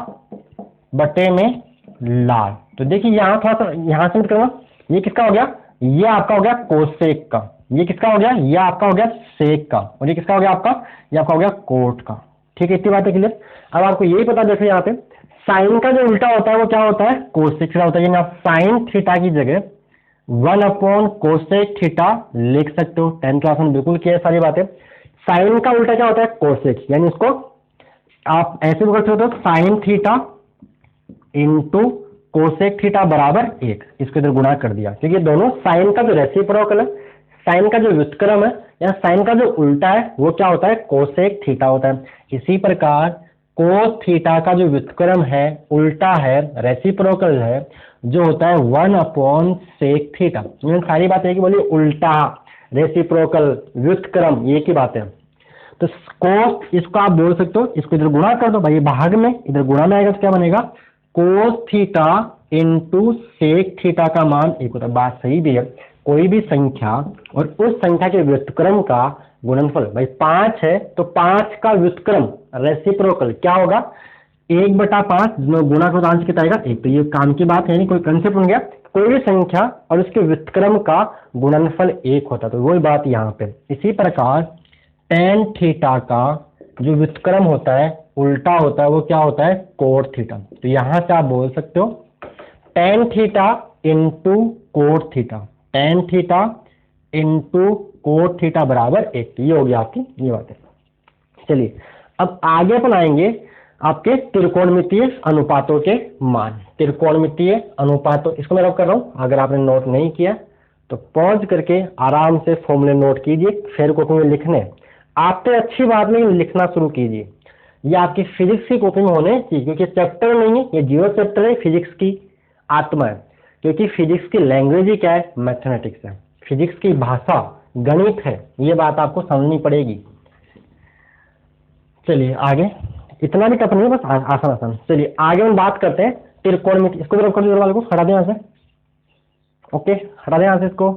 बटे में लाल। तो देखिए यहां थोड़ा सा, यहां से मत करना, ये किसका हो गया? ये आपका हो गया कोसेक का। ये किसका हो गया? ये आपका हो गया सेक का। और ये किसका हो गया आपका? ये आपका हो गया कोट का। ठीक है, इतनी बात है क्लियर। अब आपको यही पता, देखो यहाँ पे साइन का जो उल्टा होता है वो क्या होता है? कोसेक थीटा होता है। यानी आप साइन थीटा की जगह 1 कोसेक थीटा लिख सकते हो। 10th क्लास में बिल्कुल किया सारी बातें। साइन का उल्टा क्या होता है? कोसेक। यानी इसको आप ऐसे भी कर सकते हो, sine theta into cosec theta बराबर 1। इसको इधर गुणा कर दिया, क्योंकि दोनों साइन का जो रेसिप्रोकल है, साइन का जो व्युत्क्रम है या साइन का जो उल्टा है वो क्या होता है? कोसेक थीटा होता है। इसी प्रकार कोस थीटा का जो व्युत्क्रम है, उल्टा है, रेसिप्रोकल है, जो होता है 1 सेक थीटा। सारी बात है कि बोलिए उल्टा, रेसिप्रोकल, व्युत्क्रम, ये की बात है। तो कोस, इसको आप बोल सकते हो, इसको इधर गुणा कर दो भाई, भाग में इधर गुणा में आएगा तो क्या बनेगा? Cos theta into sec theta का मान 1 होता है। बात सही भी है। कोई भी संख्या और उस संख्या के व्युत्क्रम का गुणनफल, भाई 5 है तो 5 का व्युत्क्रम रेसिप्रोकल क्या होगा? 1/5 गुणा करो तो आंसर कितना आएगा? 1। तो ये काम की बात है, नहीं कोई कंसेप्ट बन गया। कोई भी संख्या और उसके व्युत्क्रम का गुणनफल 1 होता है, तो वही बात यहाँ पे। इसी प्रकार टेन थीटा का जो व्युत्क्रम होता है, उल्टा होता है, वो क्या होता है? Cot theta. तो यहां से आप बोल सकते हो tan theta into cot theta, tan theta into cot theta बराबर 1। ये हो गया आपकी ये बात है। चलिए अब आगे अपन आएंगे आपके त्रिकोणमितीय अनुपातों के मान। त्रिकोणमितीय अनुपातों, इसको मैं रब कर रहा हूं, अगर आपने नोट नहीं किया तो पॉज करके आराम से फॉर्मूले नोट कीजिए, फिर कॉपी में लिखने। आपसे अच्छी बात नहीं, लिखना शुरू कीजिए। ये आपकी फिजिक्स की कॉपी में होने चाहिए, क्योंकि चैप्टर नहीं है, ये 0 चैप्टर है, फिजिक्स की आत्मा है। क्योंकि फिजिक्स की लैंग्वेज ही क्या है? मैथमेटिक्स है। फिजिक्स की भाषा गणित है, ये बात आपको समझनी पड़ेगी। चलिए आगे, इतना भी टफ नहीं है, बस आसान आसान। चलिए आगे हम बात करते हैं त्रिकोणमिति। इसको भी रब कर दो, वाले को हटा दें यहाँ से। ओके, हटा दें यहाँ से इसको।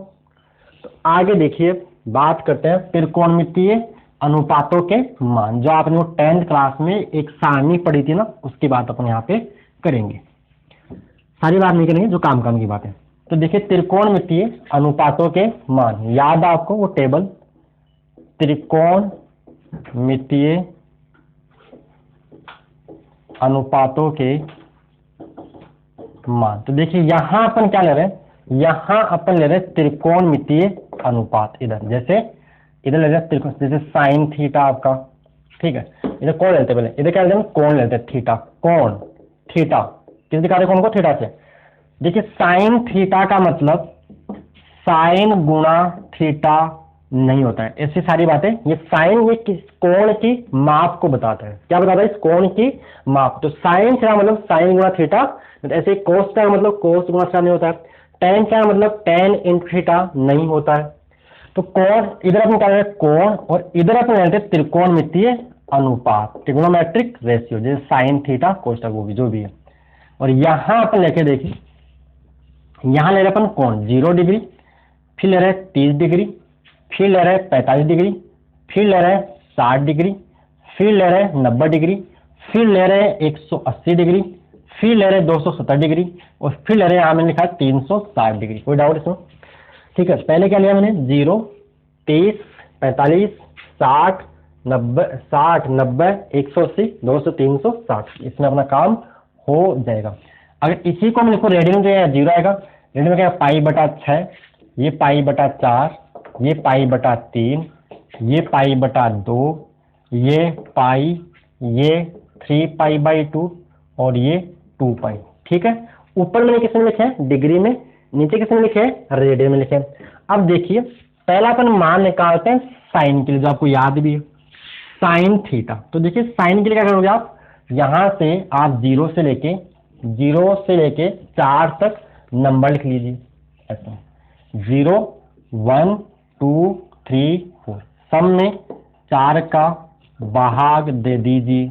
तो आगे देखिए बात करते हैं त्रिकोणमितीय अनुपातों के मान, जो आपने वो 10th क्लास में एक सारणी पढ़ी थी ना, उसकी बात अपन यहाँ पे करेंगे। सारी बात नहीं करेंगे, जो काम काम की बात है। तो देखिए त्रिकोणमितीय अनुपातों के मान, याद आपको वो टेबल, त्रिकोणमितीय अनुपातों के मान। तो देखिए यहां अपन क्या ले रहे हैं, यहां अपन ले रहे हैं त्रिकोणमितीय अनुपात। इधर जैसे इधर ले रहे हैं त्रिकोण, जैसे साइन थीटा आपका, ठीक है। इधर कौन लेते हैं, पहले इधर क्या लेते हैं, कौन लेते हैं, थीटा, कौन थीटा, किस दिखा रहे कौन को, थीटा से। देखिए साइन थीटा का मतलब साइन गुणा थीटा नहीं होता है, ऐसी सारी बातें। ये साइन ये किस कोण की माप को बताता है, क्या बताता है, इस कोण की माप। तो साइन थीटा मतलब साइन गुणा थीटा, तो ऐसे कोस का मतलब कोस गुणा थीटा नहीं होता है। टेन का मतलब टेन इंटू थीटा नहीं होता है। तो कोण इधर अपन क्या लेते हैं, कोण, और इधर अपन लेते हैं त्रिकोणमितीय अनुपात, ट्रिग्नोमेट्रिक रेशियो, जैसे साइन थीटा कोस थीटा, वो भी जो भी है। और यहां अपन लेके देखिए, यहां ले रहे अपन कोण 0 डिग्री, फिर ले रहे 30 डिग्री, फिर ले रहे 45 डिग्री, फिर ले रहे 60 डिग्री, फिर ले रहे 90 डिग्री, फिर ले रहे 180 डिग्री, फिर ले रहे 270 डिग्री, और फिर ले रहे यहां मैंने लिखा 360 डिग्री। कोई डाउट इसमें, ठीक है। पहले क्या लिया मैंने, 0, 30, 45, 60, 90, 60, 90, 180, 200, 360, इसमें अपना काम हो जाएगा। अगर इसी को मैं लिखूं रेडियन में, तो 0 आएगा। रेडियन में क्या, पाई बटा 6, ये पाई बटा 4, ये पाई बटा 3, ये पाई बटा 2, ये पाई, ये 3 पाई बाई 2, और ये 2 पाई, ठीक है। ऊपर मैंने किसमें लिखे हैं, डिग्री में, नीचे किसमें लिखे हैं, रेडियन में लिखे हैं। अब देखिए पहला अपन मान निकालते हैं साइन के लिए, जो आपको याद भी है, साइन थीटा। तो देखिए साइन के लिए क्या करोगे आप, यहां से आप 0 से लेके 4 तक नंबर लिख लीजिए, ऐसा 0, 1, 2, 3, 4, सम में 4 का भाग दे दीजिए,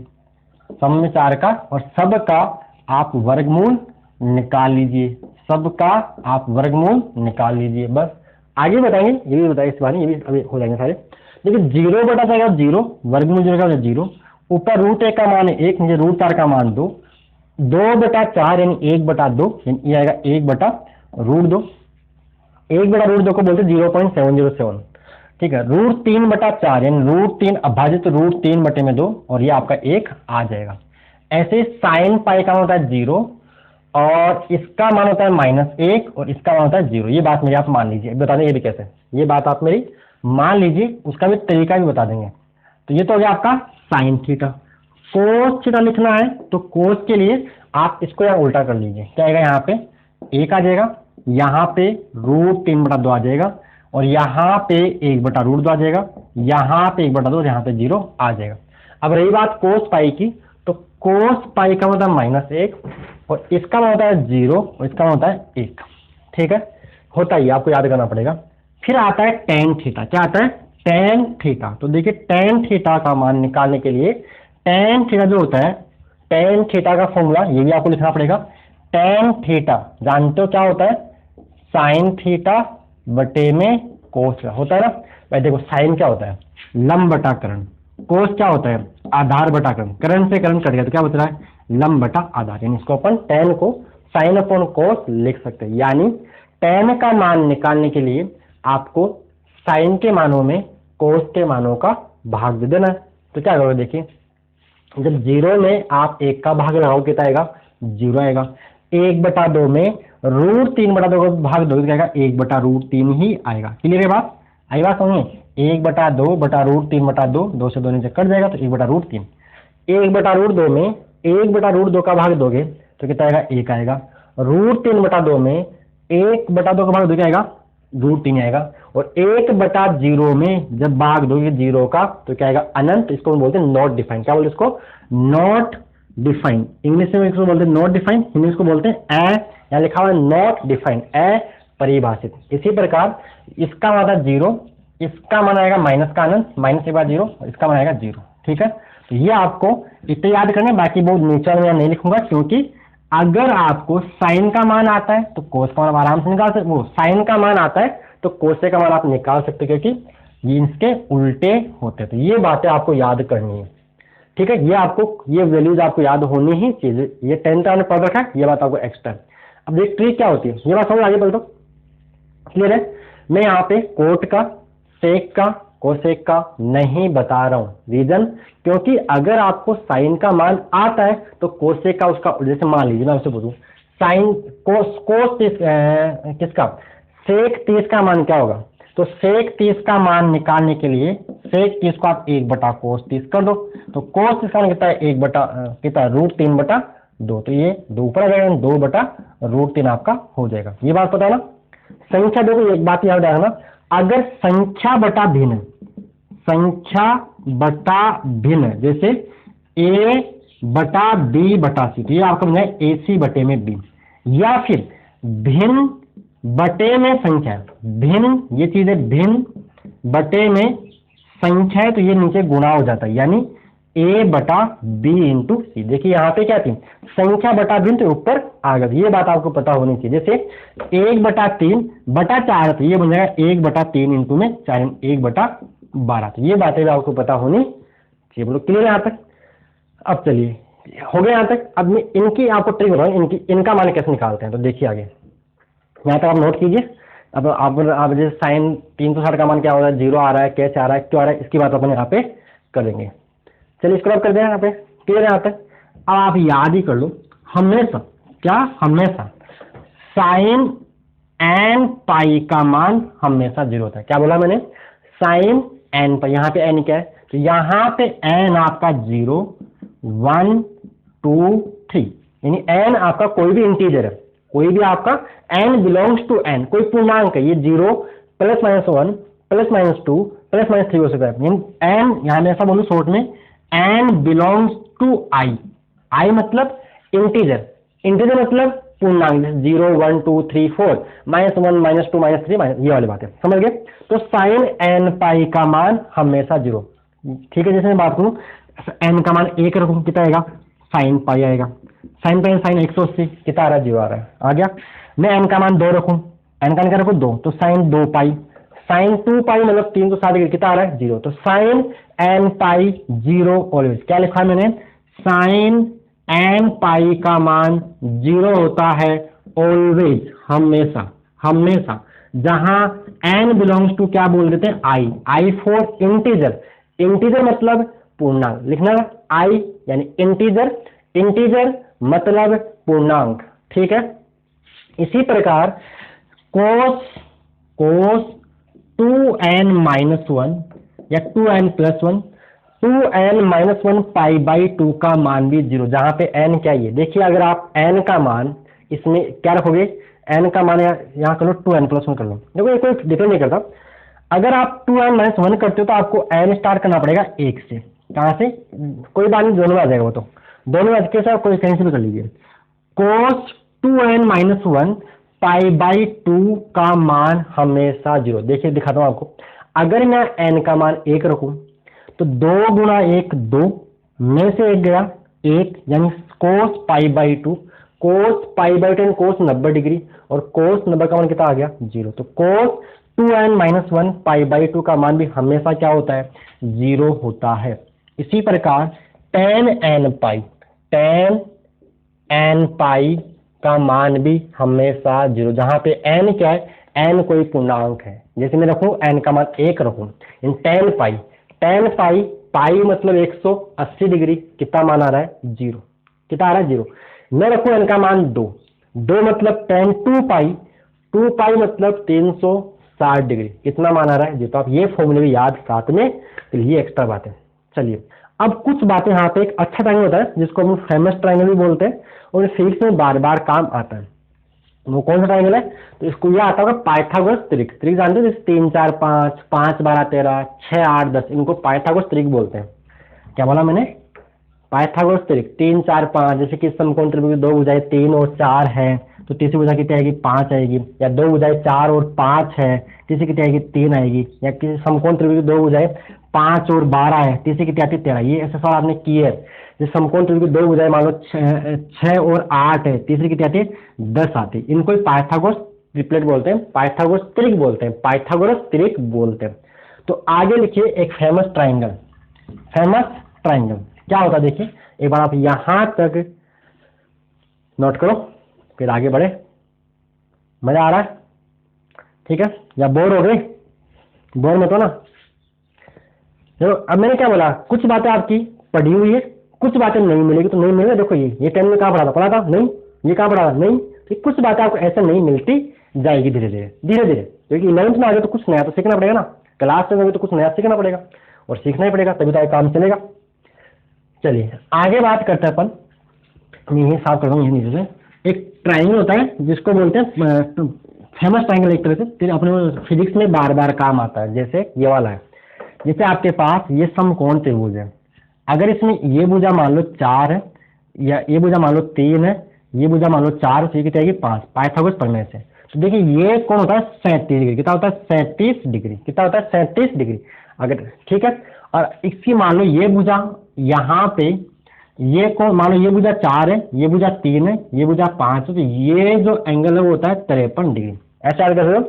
सम में 4 का, और सब का आप वर्गमूल निकाल लीजिए, सब का आप वर्गमूल निकाल लीजिए। बस आगे बताएंगे, ये भी बताएंगे इस बारे में, ये भी अभी हो जाएंगे सारे। देखिए 0 बटा जाएगा 0, वर्गमूल 0 का 0, ऊपर √1 का मान है 1, नीचे √4 का मान 2, 2 बटा 4 यानी 1 बटा 2, यानी ये आएगा 1 बटा √2, 1 बटा √2 को बोलते 0.707, ठीक है। √3 बटा 4 यानी √3 अभाजित √3 बटे में 2, और ये आपका 1 आ जाएगा। ऐसे साइन पाई का होता है 0, और इसका मान होता है -1, और इसका मान होता है 0। ये बात मेरी आप मान लीजिए, बता दें ये भी कैसे, ये बात आप मेरी मान लीजिए, उसका भी तरीका भी बता देंगे। तो ये तो हो गया आपका साइन थीटा। कोस थीटा लिखना है तो कोस के लिए आप इसको यहाँ उल्टा कर लीजिए, क्या आएगा, यहाँ पे 1 आ जाएगा, यहाँ पे √3 बटा 2 आ जाएगा, और यहाँ पे 1 बटा √2 आ जाएगा, यहाँ पे 1 बटा 2, यहाँ पे 0 आ जाएगा। अब रही बात कोस पाई की, तो कोस पाई का मतलब -1, और इसका मान होता है 0, और इसका मान होता है 1, ठीक है। होता ही आपको याद करना पड़ेगा। फिर आता है टेन थीटा, क्या आता है, टेन थीटा। तो देखिए टेन थीटा का मान निकालने के लिए, टेन थीटा जो होता है, टेन थीटा का फॉर्मूला ये भी आपको लिखना पड़ेगा। टेन थीटा जानते हो क्या होता है, साइन थीटा बटे में कोस होता है ना। भाई देखो साइन क्या होता है, लंब बटा कर्ण, कोस क्या होता है, आधार बटा कर्ण, कर्ण से कर्ण कट गया तो क्या बच रहा है, लंब बटा आधार। यानी इसको अपन टेन को साइन अपॉन कोस लिख सकते हैं। यानी टेन का मान निकालने के लिए आपको साइन के मानों में कोस के मानों का भाग दे देना है। तो क्या करोगे, देखिए जब 0 में आप 1 का भाग लगाओ कितना आएगा, 0 आएगा। 1 बटा 2 में √3 बटा 2 का भाग दोगे तो आएगा 1 बटा √3 ही आएगा। क्लियर है बात, आई बात समझे। 1 बटा 2 बटा √3 बटा 2, 2 से 2 नीचे कट जाएगा तो 1 बटा √3। 1 बटा √2 में 1 बटा √2 का भाग दोगे तो कितना आएगा, 1 आएगा। √3 बटा 2 में 1 बटा 2 का भाग दोगे आएगा √3 आएगा। और 1 बटा 0 में जब भाग दोगे 0 का तो क्या आएगा, अनंत। इसको हम बोलते हैं नॉट डिफाइंड, क्या बोलते हैं इसको, नॉट डिफाइंड। इंग्लिश में इसको बोलते हैं नॉट डिफाइंड, हिंदी में इसको बोलते हैं यहाँ लिखा हुआ है नॉट डिफाइंड, अपरिभाषित। इसी प्रकार इसका मान है 0, इसका मान आएगा माइनस का अनंत, माइनस के बाद 0, इसका मान आएगा 0, ठीक है। तो ये आपको इतना याद करना है, बाकी बहुत नीचे में नहीं लिखूंगा, क्योंकि अगर आपको साइन का मान आता है तो कोस का मान आराम से निकाल सकते, वो साइन का मान आता है तो कोसे का मान आप निकाल सकते, क्योंकि ये इसके उल्टे होते हैं। तो ये बातें आपको याद करनी है, ठीक है। ये आपको, ये वैल्यूज आपको याद होनी ही चाहिए। ये 10th आपने पढ़ रखा है, ये बात आपको एक्स्ट्रा। अब देख ट्रिक क्या होती है, ये बात समझ आगे बोल दो, क्लियर है। मैं यहाँ पे कोट का, सेक का, कोसेक का नहीं बता रहा हूँ, रीजन क्योंकि अगर आपको साइन का मान आता है तो कोसेक का उसका, जैसे मान लीजिए मैं आपसे पूछूं साइन कोस 30 किसका, सेक 30 का मान क्या होगा, तो सेक 30 का मान निकालने के लिए सेक 30 को आप 1/कोस 30 कर दो, तो कोस 30 का मान कितना है, 1 कितना √3/2, तो ये 2 ऊपर आ जाएगा, 2/√3 आपका हो जाएगा। ये बात पता है ना। संख्या देखो एक बात याद रखना, अगर संख्या बटा भिन्न, संख्या बटा भिन्न जैसे a/b/c, तो ये आपका बन जाए ac/b, या फिर भिन्न बटे में संख्या, भिन्न ये चीज है, भिन्न बटे में संख्या है तो ये नीचे गुणा हो जाता है, यानी a/b/c। देखिए यहाँ पे क्या थी, संख्या बटा भिन्न तो ऊपर आ गया, ये बात आपको पता होनी चाहिए। जैसे 1/3/4 तो ये बन जाएगा 1/3 इंटू में 4, 1/12, तो ये बातें भी आपको पता होनी चाहिए। बोलो क्लियर है यहाँ तक। अब चलिए हो गया यहाँ तक। अब मैं इनकी आपको ट्रिक बताऊँ, इनका मान कैसे निकालते हैं, तो देखिए आगे यहाँ तक आप नोट कीजिए। अब आप जैसे साइन 360 का मान क्या हो रहा है, 0 आ रहा है, कैसे आ रहा है, क्यों आ रहा है, इसकी बात अपन यहाँ पे करेंगे। चलिए इसको आप कर दें यहाँ पे, क्लियर है यहाँ तक। अब आप याद ही कर लो, हमेशा क्या, हमेशा साइन एन पाई का मान हमेशा 0 होता है। क्या बोला मैंने, साइन एन पाई, यहाँ पे एन क्या है, तो यहाँ पे एन आपका 0 1 2 3, यानी एन आपका कोई भी इंटीजर है, कोई भी आपका n बिलोंग्स टू n, कोई पूर्णांक है, ये 0 ±1 ±2 ±3 हो सकता है। n यहाँ मैं ऐसा बोलूँ शॉर्ट में, n belongs to i, i मतलब इंटीजर, इंटीजर मतलब पूर्णांक, 0 1 2 3 4 -1 -2 -3 ये वाली बात है, समझ गए। तो साइन n पाई का मान हमेशा 0, ठीक है। जैसे मैं बात करूँ n का मान 1 रखूँ, कितना आएगा, साइन पाई आएगा, साइन पाई साइन 180, कितना आ रहा है, 0 आ रहा है, आ गया। मैं n का मान 2 रखूं, n का मान क्या रखूं 2, तो साइन 2 पाई, साइन 2 पाई मतलब 360 डिग्री, कितना आ रहा है 0, तो साइन n पाई 0 ऑलवेज। क्या लिखा है मैंने, साइन n पाई का मान 0 होता है ऑलवेज, हमेशा, हमेशा। जहां n बिलोंग्स टू क्या बोल देते हैं, i फॉर इंटीजर, इंटीजर मतलब पूर्णांक, लिखना i यानी इंटीजर, इंटीजर मतलब पूर्णांक, ठीक है। इसी प्रकार कोस 2n-1 या 2n+1 2n-1 π/2 का मान भी 0, जहां पे n क्या है, देखिए अगर आप n का मान इसमें क्या रखोगे, n का मान यहाँ कर लो 2n+1 कर लो, देखो ये कोई डिपेंड नहीं करता। अगर आप 2n-1 करते हो तो आपको n स्टार्ट करना पड़ेगा 1 से, कहां से, कोई बात नहीं, दोनों में आ जाएगा वो, तो दोनों में कैसे कोई कहीं से भी कर लीजिए। कोस 2n-1 π/2 का मान हमेशा 0, देखिए दिखाता हूं आपको। अगर मैं n का मान 1 रखूं तो 2 गुणा 1 2 में से 1 गया 1, यानी कोस π/2, कोस π/2 कोस 90 डिग्री, और कोस 90 का मान कितना आ गया 0, तो कोस 2n-1 π/2 का मान भी हमेशा क्या होता है 0 होता है। इसी प्रकार tan n पाई, tan n पाई का मान भी हमेशा 0, जहां पे n क्या है, n कोई पूर्णांक है। जैसे मैं रखूं n का मान 1 रखूं, इन tan पाई, tan पाई, पाई मतलब 180 डिग्री, कितना मान आ रहा है 0, कितना आ रहा है 0। मैं रखूं n का मान 2 मतलब tan 2 पाई, 2 पाई मतलब 360 डिग्री, कितना मान आ रहा है 0। तो आप ये फॉर्मूले भी याद साथ में, तो ये एक्स्ट्रा बात है। चलिए अब कुछ बातें, यहाँ पे एक अच्छा ट्रायंगल होता है जिसको हम फेमस ट्रायंगल भी बोलते हैं, और फिजिक्स में बार बार काम आता है। वो कौन सा ट्रायंगल है, तो इसको यह आता होगा पाइथागोरस त्रिक, त्रिक जानते हो, जैसे 3 4 5 5 12 13 6 8 10, इनको पाइथागोरस त्रिक बोलते हैं। क्या बोला मैंने, पाइथागोरस त्रिक, 3 4 5, जैसे कि समकोण त्रिभुज 2 भुजाएं 3 और 4 है तो तीसरी भुजा कितनी आएगी 5 आएगी, या 2 भुजाएं 4 और 5 है तीसरी कितनी आएगी 3 आएगी, या किसी समकोण त्रिभुज 2 भुजाएं 5 और 12 है तीसरी कितनी आती है 13। ये ऐसे सवाल आपने किए है। जैसे समकोण त्रिभुज 2 भुजाएं मान लो 6 और 8 है तीसरी कितनी आती है 10 आती है, इनको पाइथागोरस ट्रिपलेट बोलते हैं, पाइथागोरस त्रिक बोलते हैं, पाइथागोरस त्रिक बोलते हैं। तो आगे लिखिए एक फेमस ट्राइंगल, फेमस ट्राइंगल क्या होता है देखिए, एक बार आप यहां तक नोट करो फिर आगे बढ़े। मजा आ रहा है? ठीक है, या बोर हो गए? बोर मत हो ना। चलो अब मैंने क्या बोला, कुछ बातें आपकी पढ़ी हुई है, कुछ बातें नहीं मिलेगी तो नहीं मिलेगा। देखो ये 10 में कहाँ पढ़ा था नहीं, ये कहाँ पढ़ा था नहीं, तो कुछ बातें आपको ऐसे नहीं मिलती जाएगी धीरे धीरे धीरे धीरे, क्योंकि 11th में आ गए तो कुछ नया तो सीखना पड़ेगा ना, क्लास में तो कुछ नया सीखना पड़ेगा और सीखना ही पड़ेगा, तभी तो काम चलेगा। चलिए आगे बात करते हैं अपन। यही साफ कर दूँ, यही नीचे से एक ट्राइंगल होता है जिसको बोलते हैं फेमस ट्राइंगल, एक तरह से फिर अपने फिजिक्स में बार बार काम आता है। जैसे ये वाला है, जैसे आपके पास ये समकोण त्रिभुज है, अगर इसमें ये भुजा मान लो 4 है, या ये भुजा मान लो 3 है, ये भुजा मान लो 4, तो ये कितनी आएगी 5, पाइथागोरस प्रमेय से। तो देखिए ये कोण होता है 37 डिग्री, कितना होता है 37 डिग्री, कितना होता है 37 डिग्री। अगर ठीक है, और इसकी मान लो ये भुजा यहाँ पे, ये कोण मान लो ये भुजा 4 है, ये भुजा 3 है, ये भुजा 5 है, तो ये जो एंगल है वो होता है 53 डिग्री। ऐसा याद कर सकते हो,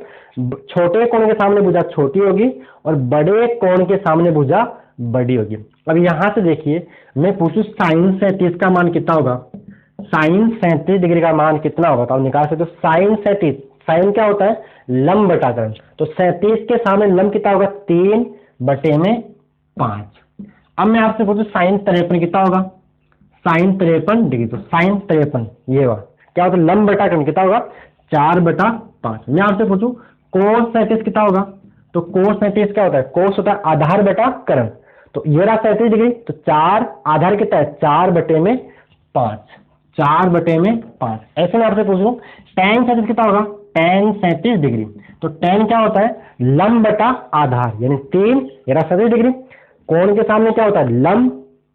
छोटे कोण के सामने भुजा छोटी होगी और बड़े कोण के सामने भुजा बड़ी होगी। अब यहां से देखिए, मैं पूछूं साइन 37 का मान कितना होगा, साइन 37 डिग्री का मान कितना होगा, तो आप निकाल सकते हो। साइन 37, साइन क्या होता है लंब बटाकर, तो 37 के सामने लंब कितना होगा 3/5। अब मैं आपसे पूछूं साइन 53 कितना होगा, साइन 53 डिग्री, तो साइन 53 ये हुआ क्या होता है लंब बटाकर कितना होगा 4/5। मैं आपसे पूछूं कोस 37 कितना होगा, तो कोस 37 क्या होता है, कोस होता है आधार बटा कर्ण, तो ये रहा 37 डिग्री, तो 4 आधार कितना है 4/5, 4/5। ऐसे मैं आपसे पूछ लूं tan 37 कितना होगा, tan 37 डिग्री, तो tan क्या होता है लंब बटा आधार, यानी 3, ये रहा 37 डिग्री। कोण के सामने क्या होता है लंब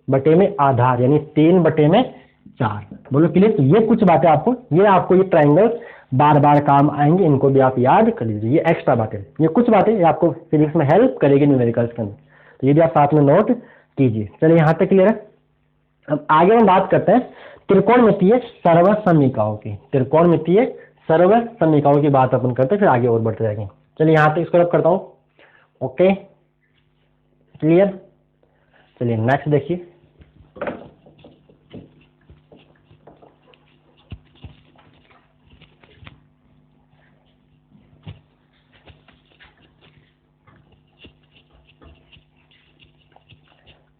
बटे में आधार, यानी 3/4। बोलो क्लियर? तो ये कुछ बातें आपको, ये ट्राइंगल बार बार काम आएंगे, इनको भी आप याद कर लीजिए। ये एक्स्ट्रा बातें, ये कुछ बातें ये आपको फिजिक्स में हेल्प करेगी न्यूमेरिकल्स के अंदर, तो ये भी आप साथ में नोट कीजिए। चलिए यहाँ तक क्लियर है। अब आगे हम बात करते हैं त्रिकोणमितीय सर्वसमीकाओं की। त्रिकोणमितीय सर्वसमीकाओं की बात अपन करते हैं, फिर आगे और बढ़ते जाएंगे। चलिए यहाँ तक इसको रब करता हूँ। Okay clear? चलिए नेक्स्ट देखिए।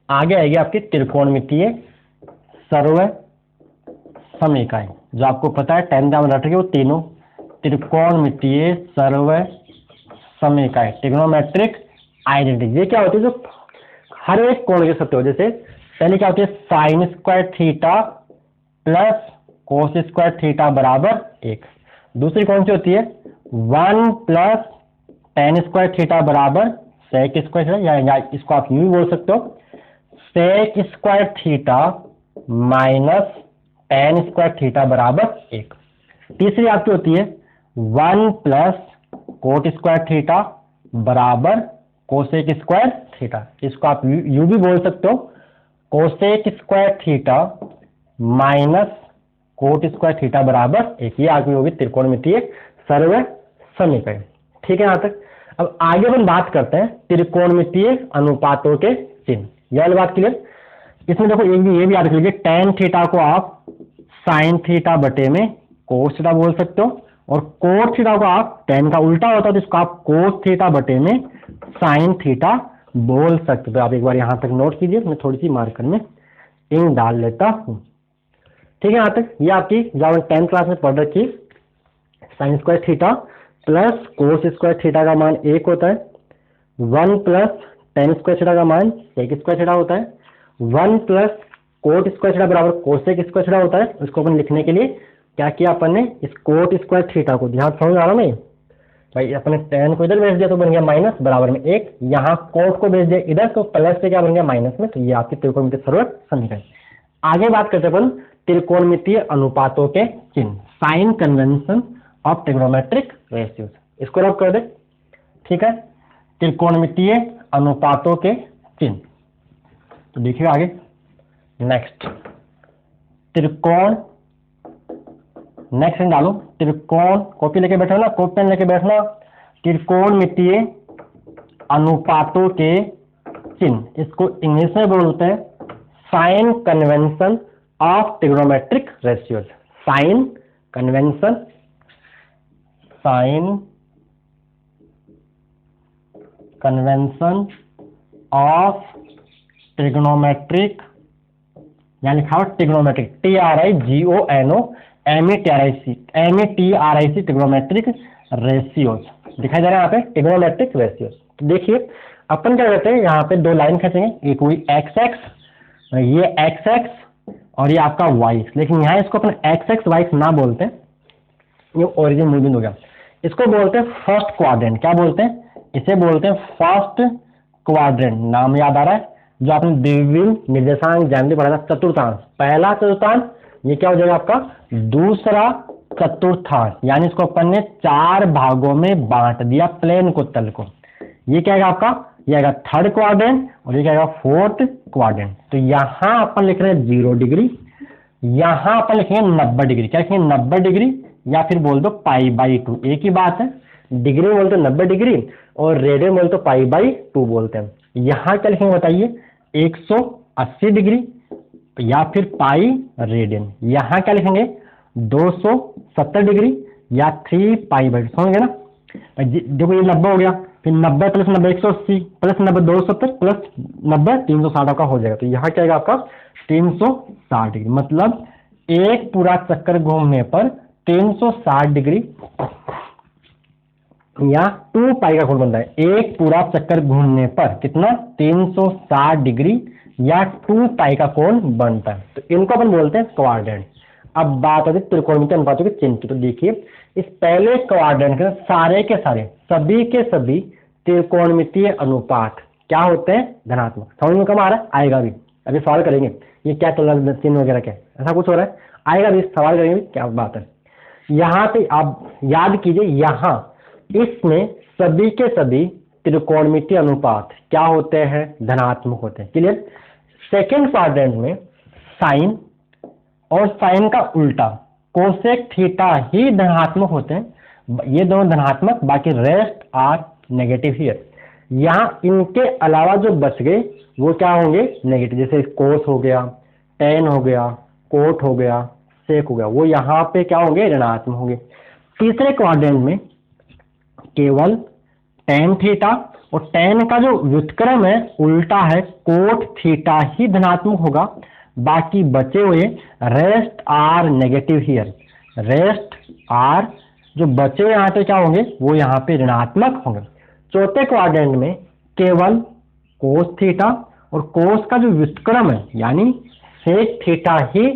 आगे आएगी आपकी त्रिकोणमितीय सर्वसमीकाएं, जो आपको पता है 10th में रट के वो तीनों त्रिकोणमितीय सर्वसमीकाएं, ट्रिग्नोमेट्रिक आइडेंटिटी। ये क्या होती है, जो हर एक कोण के सत्य हो। जैसे पहले क्या होती है sine square theta plus cos square theta बराबर 1। दूसरी कौन सी होती है 1 प्लस टेन स्क्वायर थीटा बराबर सेक स्क्वायर थीटा, या इसको आप यूं भी बोल सकते हो sec square theta minus tan square theta बराबर 1। तीसरी आपकी होती है 1 प्लस कोट स्क्वायर थीटा बराबर कोसेक स्क्वायर थीटा, इसको आप यू भी बोल सकते हो cosec square theta minus cot square theta बराबर 1। ये आपकी होगी त्रिकोणमितीय सर्वसमीकरण। ठीक है यहाँ तक। अब आगे हम बात करते हैं त्रिकोणमितीय अनुपातों के चिन्ह। यह वाली बात क्लियर? इसमें देखो एक भी ये भी याद रख लीजिए, टेन थीटा को आप साइन थीटा बटे में कोस थीटा बोल सकते हो, और कोस थीटा को आप टेन का उल्टा होता है तो इसको आप कोस थीटा बटे में साइन थीटा बोल सकते हो। तो आप एक बार यहां तक नोट कीजिए, मैं थोड़ी सी मार्कर में इंक डाल लेता हूं। ठीक है यहाँ तक। ये आपकी जो आपने 10th क्लास में पढ़ रखी sine square theta plus cos square theta का मान 1 होता है, 1 प्लस टेन स्क्वायर थीटा का मान सेक स्क्वायर थीटा होता है, 1 प्लस कोट स्क्वायर थीटा बराबर कोसेक स्क्वायर थीटा होता है। उसको अपन लिखने के लिए क्या किया अपन ने, इस कोट स्क्वायर थीटा को ध्यान समझ आ रहा है भाई, अपने टेन को इधर भेज दिया तो बन गया माइनस बराबर में 1, यहाँ कोट को भेज दिया इधर तो प्लस से क्या बन गया माइनस में। तो ये आपकी त्रिकोणमितीय सर्वसमीकरण। आगे बात करते हैं अपन त्रिकोणमितीय अनुपातों के चिन्ह, sign convention of trigonometric ratios. इसको रब कर दे। ठीक है, त्रिकोणमितीय अनुपातों के चिन्ह। तो देखिए आगे नेक्स्ट त्रिकोण, नेक्स्ट डालो त्रिकोण, कॉपी लेके बैठना, कॉपी पेन लेके बैठना। त्रिकोणमितीय अनुपातों के चिन्ह, इसको इंग्लिश में बोलते हैं sign convention of trigonometric ratios. Sign convention sign convention of trigonometric, यहाँ लिखा हुआ ट्रिग्नोमेट्रिक, TRIGONOMETRIC ट्रिग्नोमेट्रिक रेशियोज दिखाई दे रहा है यहाँ पे, ट्रिग्नोमेट्रिक रेशियोज। तो देखिए अपन क्या करते हैं, यहाँ पे दो लाइन खींचेंगे, एक हुई एक्स एक्स, ये एक्स एक्स और ये आपका वाई, लेकिन यहाँ इसको अपन एक्स एक्स वाई ना बोलते हैं, ये ओरिजिन मूवमेंट हो गया। इसको बोलते हैं फर्स्ट क्वाड्रेंट। क्या बोलते हैं? इसे बोलते हैं फर्स्ट क्वाड्रेंट। नाम याद आ रहा है जो आपने द्विविम निर्देशांक ज्यामिति पढ़ा था, चतुर्थांश। पहला चतुर्थांश, ये क्या हो जाएगा आपका दूसरा चतुर्थांश, यानी इसको अपन ने चार भागों में बांट दिया प्लेन को, तल को। ये क्या आएगा आपका, ये आएगा थर्ड क्वाड्रेंट और ये क्या आएगा फोर्थ क्वाड्रेंट। तो यहां अपन लिख रहे हैं 0 डिग्री, यहां अपन लिखेंगे 90 डिग्री। क्या लिखेंगे? 90 डिग्री, या फिर बोल दो π/2, एक ही बात है। डिग्री बोलते 90 डिग्री और रेडियन बोलते π/2 बोलते हैं। यहां क्या लिखेंगे बताइए? 180 डिग्री या फिर पाई रेडियन। यहां क्या लिखेंगे? 270 डिग्री या 3π/2। समझ गए ना? देखो ये 90 हो गया, फिर 90 प्लस 90 180 प्लस 90 270 प्लस 90 360 का हो जाएगा। तो यहाँ क्या आएगा आपका 360 डिग्री। मतलब एक पूरा चक्कर घूमने पर 360 डिग्री या 2π का कोण बनता है। एक पूरा चक्कर घूमने पर कितना? 360 डिग्री या 2π का कोण बनता है। तो इनको अपन बोलते हैं क्वाड्रेंट। अब बात आती है त्रिकोणमितीय अनुपातों के चिन्ह की। तो देखिए इस पहले क्वाड्रेंट के सारे के सारे सभी के सभी त्रिकोणमितीय अनुपात क्या होते हैं? धनात्मक। समझ में कम आ रहा है? आएगा भी, अभी सवाल करेंगे ये क्या चल रहा है, चिन्ह वगैरह क्या, ऐसा कुछ हो रहा है, आएगा भी, सवाल करेंगे क्या बात है। यहाँ पे आप याद कीजिए, यहाँ इसमें सभी के सभी त्रिकोणमितीय अनुपात क्या होते हैं? धनात्मक होते हैं। क्लियर? सेकेंड क्वाड्रेंट में साइन और साइन का उल्टा कोसेक थीटा ही धनात्मक होते हैं। ये दोनों धनात्मक, बाकी रेस्ट आर नेगेटिव हियर। यहाँ इनके अलावा जो बच गए वो क्या होंगे? नेगेटिव। जैसे कोस हो गया, टेन हो गया, कोट हो गया, सेक हो गया, वो यहाँ पे क्या होंगे? ऋणात्मक होंगे। तीसरे क्वाड्रेंट में केवल टेन थीटा और टेन का जो व्युत्क्रम है उल्टा है कोट थीटा ही धनात्मक होगा, बाकी बचे हुए rest are negative here. Rest are जो बचे हुए यहाँ पे क्या होंगे? वो यहाँ पे ऋणात्मक होंगे। चौथे क्वाड्रेंट में केवल कोस थीटा और कोस का जो व्युत्क्रम है यानी सेक थीटा ही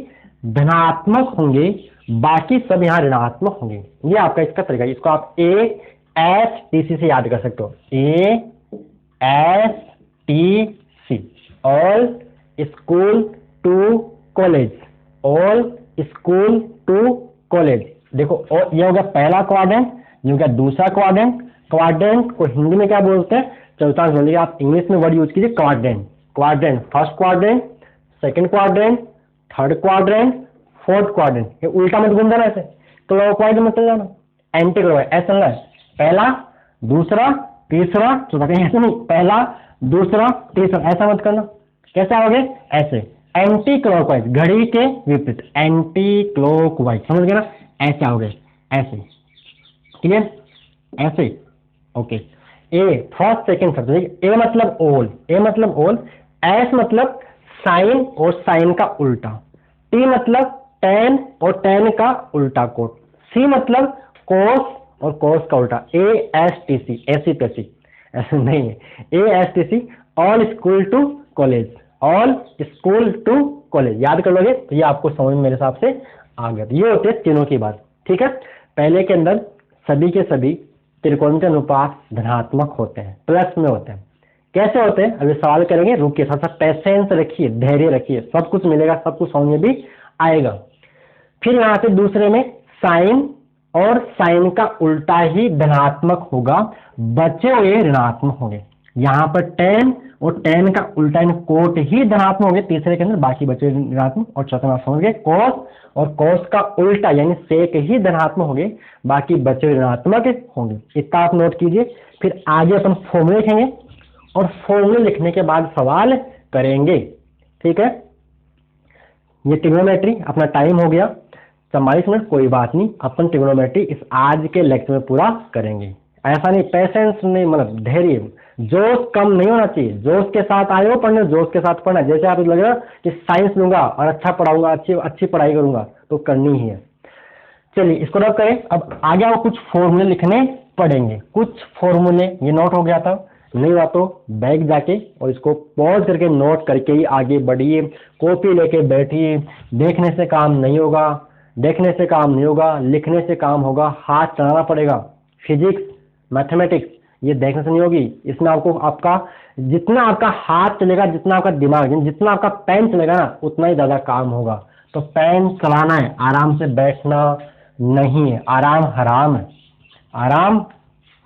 धनात्मक होंगे, बाकी सब यहाँ ऋणात्मक होंगे। ये आपका इसका तरीका है। इसको आप ASTC से याद कर सकते हो। ASTC, all school to college, all school to college. देखो ये हो गया पहला क्वाड्रेंट, ये हो गया दूसरा क्वाड्रेंट। क्वाड्रेंट को हिंदी में क्या बोलते हैं? चतुर्थांश बोलिए। आप इंग्लिश में वर्ड यूज कीजिए quadrant. Quadrant, first quadrant, second quadrant, third quadrant, fourth quadrant. ये उल्टा मत घूम जाना, ऐसे क्लॉकवाइज मत चल जाना, एंटी क्लॉकवाइज ऐसा चलना है। पहला, दूसरा, तीसरा, चौथा। ऐसे नहीं, पहला, दूसरा, तीसरा, ऐसा मत करना। कैसे आओगे? ऐसे एंटी क्लॉकवाइज, घड़ी के विपरीत, एंटी क्लॉकवाइज। समझ गए ना? ऐसे आओगे, ऐसे। क्लियर? ऐसे। ओके। ए फर्स्ट सेकंड शब्द। ए मतलब ओल, ए मतलब ओल। एस मतलब साइन और साइन का उल्टा। टी मतलब टेन और टेन का उल्टा कोट। सी मतलब कोस और कोस का उल्टा। ASTC, ऐसी तैसी, ऐसा नहीं है। ASTC, all school to college, all school to college. याद कर लोगे तो ये आपको समझ में मेरे हिसाब से आ गया। ये होते हैं तीनों की बात। ठीक है? पहले के अंदर सभी के सभी त्रिकोणमितीय अनुपात धनात्मक होते हैं, प्लस में होते हैं। कैसे होते हैं अभी सवाल करेंगे, रुकिए, थोड़ा सा पेशेंस रखिए, धैर्य रखिए, सब कुछ मिलेगा, सब कुछ समझ में भी आएगा। फिर यहाँ पे दूसरे में साइन और साइन का उल्टा ही धनात्मक होगा, बचे हुए ऋणात्मक होंगे। यहाँ पर टेन और टेन का उल्टा इन कोट ही धनात्मक होंगे तीसरे के अंदर, बाकी बचे हुए ऋणात्मक। और चौथे में आप समझ गए कोस और कोस का उल्टा यानी सेक ही धनात्मक होंगे, बाकी बचे हुए ऋणात्मक होंगे। इतना आप नोट कीजिए। फिर आगे अपन फॉर्मूले लिखेंगे और फॉर्मूले लिखने के बाद सवाल करेंगे। ठीक है? ये ट्रिग्नोमेट्री अपना टाइम हो गया। 44 मिनट कोई बात नहीं, अपन ट्रिग्नोमेट्री इस आज के लेक्चर में पूरा करेंगे। ऐसा नहीं, पेशेंस नहीं, मतलब धैर्य, जोश कम नहीं होना चाहिए। जोश के साथ आए हो पढ़ने, जोश के साथ पढ़ना। जैसे आपको लग रहा कि साइंस लूंगा और अच्छा पढ़ाऊंगा, अच्छी पढ़ाई करूंगा, तो करनी ही है। चलिए इसको रब करें। अब आगे आपको कुछ फॉर्मूले लिखने पड़ेंगे, कुछ फॉर्मूले। ये नोट हो गया था, नहीं हुआ तो बैग जाके और इसको पॉज करके नोट करके ही आगे बढ़िए। कॉपी लेके बैठिए। देखने से काम नहीं होगा, देखने से काम नहीं होगा, लिखने से काम होगा। हाथ चलाना पड़ेगा। फिजिक्स, मैथमेटिक्स ये देखने से नहीं होगी। इसमें आपको आपका जितना आपका हाथ चलेगा, जितना आपका दिमाग, जितना आपका पेन चलेगा ना, उतना ही ज्यादा काम होगा। तो पेन चलाना है, आराम से बैठना नहीं है। आराम हराम है, आराम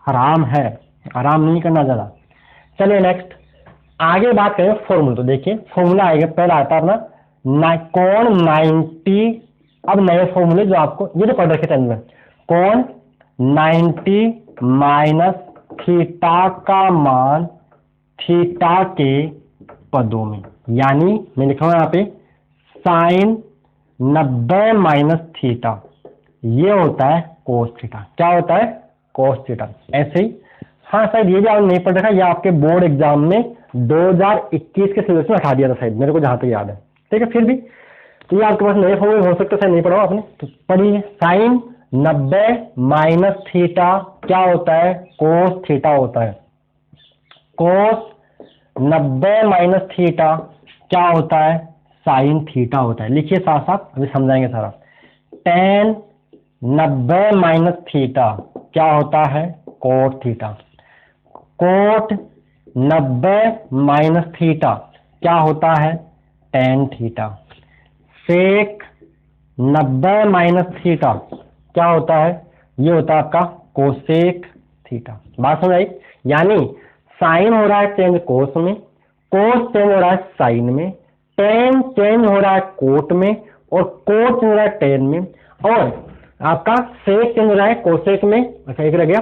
हराम है, आराम नहीं करना ज्यादा। चलिए नेक्स्ट आगे बात करें फॉर्मूला। तो देखिए फॉर्मूला आएगा, पहला आता है अपना कोण 90। अब नए फॉर्मूले जो आपको ये तो पढ़ रखे थे में, कोण 90 माइनस थीटा का मान थीटा के पदों में, यानी मैं लिखा हूं यहाँ पे साइन 90 माइनस थीटा, ये होता है कोस थीटा। क्या होता है? Cos theta. ऐसे ही हाँ शायद ये भी आपने नहीं पढ़ रखा, ये आपके बोर्ड एग्जाम में 2021 के सिलेबस में हटा दिया था शायद, मेरे को जहां तक याद है। ठीक है, फिर भी तो ये आपके पास नए फॉर्मूले हो सकते हैं, नहीं पढ़ा आपने तो पढ़िए। साइन 90 माइनस थीटा क्या होता है? कोस थीटा होता है। कोस 90 माइनस थीटा क्या होता है? साइन थीटा होता है। लिखिए साथ साथ, अभी समझाएंगे सारा। टेन 90 माइनस थीटा क्या होता है? Cot theta. Cot 90 minus theta क्या होता है? Tan theta. Sec 90 minus theta क्या होता है? ये होता है आपका कोसेक थीटा। बात समझ आई? यानी साइन हो रहा है चेंज कोस में, कोस चेंज हो रहा है साइन में, टेन चेंज हो रहा है कोट में, और कोट चेंज हो रहा है टेन में, और आपका सेक चेंज हो रहा है कोसेक में। अच्छा एक रह गया,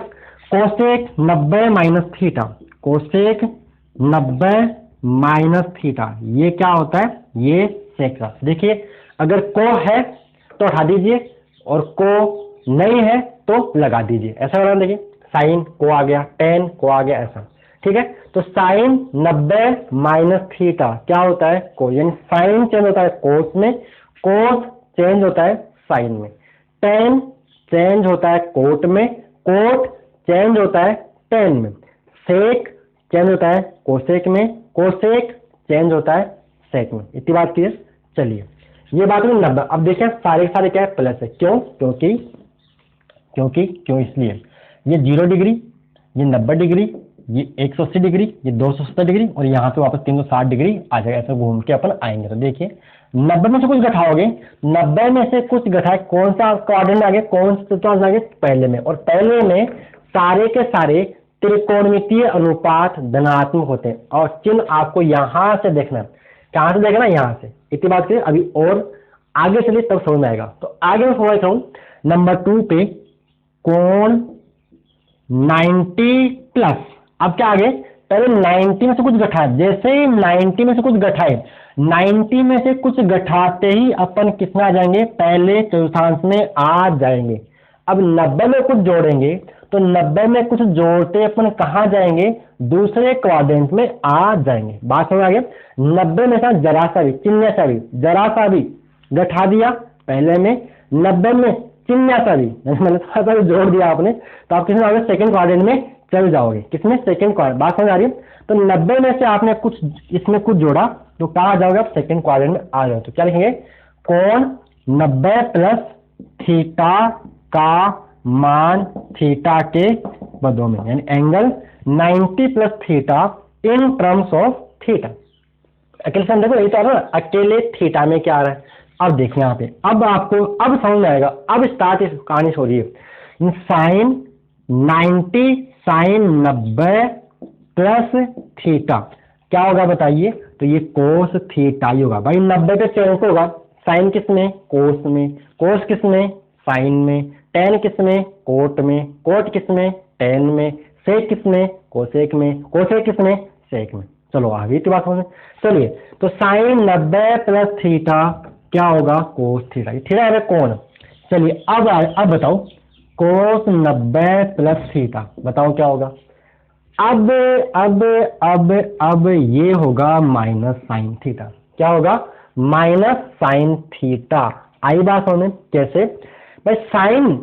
cosec 90 minus theta. Cosec 90 minus theta ये क्या होता है? ये सेक का। देखिए अगर को है तो हटा दीजिए और को नहीं है तो लगा दीजिए। ऐसा हो रहा है, देखिए साइन को आ गया, टेन को आ गया, ऐसा। ठीक है, तो साइन 90 माइनस थीटा क्या होता है? को, यानी साइन चेंज होता है कोस में, कोस चेंज होता है साइन में, टेन चेंज होता है कोट में, कोट चेंज होता है टेन में, सेक चेंज होता है कोसेक में, कोसेक चेंज होता है सेक में। इतनी बात क्लियर? चलिए ये बात हुई 90। अब देखिए सारे सारे क्या है? प्लस है। क्यों? क्यों इसलिए ये 0 डिग्री, ये 90 डिग्री, ये 180 डिग्री, ये 270 डिग्री, और यहाँ पे वापस 360 डिग्री आ जाएगा। ऐसा घूम के अपन आएंगे। तो देखिए 90 में से कुछ घटाओगे, 90 में से कुछ घटाए, कौन सा क्वाड्रेंट आगे, कौन सा आगे? पहले में। और पहले में सारे के सारे त्रिकोणमितीय अनुपात धनात्मक होते हैं, और चिन्ह आपको यहां से देखना है। कहां से देखना? यहां से। इतनी बात करिए। अभी और आगे चलिए तब समझ में आएगा। तो आगे मैं समझ रहा हूं नंबर 2 पे कोण 90 प्लस। अब क्या आगे? पहले 90 में से कुछ घटाए। जैसे ही 90 में से कुछ घटाए, 90 में से कुछ घटाते ही अपन कितना आ जाएंगे? पहले चतुर्थांश में आ जाएंगे। अब 90 में कुछ जोड़ेंगे तो 90 में कुछ जोड़ते अपन कहां जाएंगे? दूसरे क्वाड्रेंट में आ जाएंगे। बात समझ आ गया? 90 में से जरा सा भी, चिन्ह सा भी, जरा सा भी घटा दिया पहले में, 90 में चिन्ह सा भी, मतलब थोड़ा सा भी जोड़ दिया आपने, तो आप किसमें आओगे? सेकंड क्वाड्रेंट में चल जाओगे। किसमें? Second quadrant. बात समझ आ रही है? तो 90 में से आपने कुछ इसमें कुछ जोड़ा तो कहां जाओगे? आप सेकंड क्वाड्रेंट में आ जाओ। तो क्या लिखेंगे? कोण 90 प्लस थीटा का मान थीटा के पदों में, यानी angle 90 plus theta in terms of theta. अकेले से देखो, यही तो आ रहा है, अकेले थीटा में क्या आ रहा है? अब देखिए यहाँ पे, अब आपको अब समझ में आएगा। अब स्टार्ट इस कहानी हो रही है। साइन 90 साइन 90 प्लस थीटा क्या होगा बताइए? तो ये कोस थीटा ही होगा भाई। 90 पे चेंज होगा, साइन किस में? कोस में, कोस किस में? साइन में, टेन किस में? कोट में, कोट किस में? टेन में, सेक किस में? कोसेक में, कोसेक किस में? सेक में। चलो आगे की बात समझे। चलिए तो साइन 90 प्लस थीटा क्या होगा? Cos theta. थीटा है कौन? चलिए अब बताओ कोस 90 प्लस थीटा, बताओ क्या होगा। अब ये होगा माइनस साइन थीटा। क्या होगा? Minus sine theta. आई बात समझ में? कैसे भाई? साइन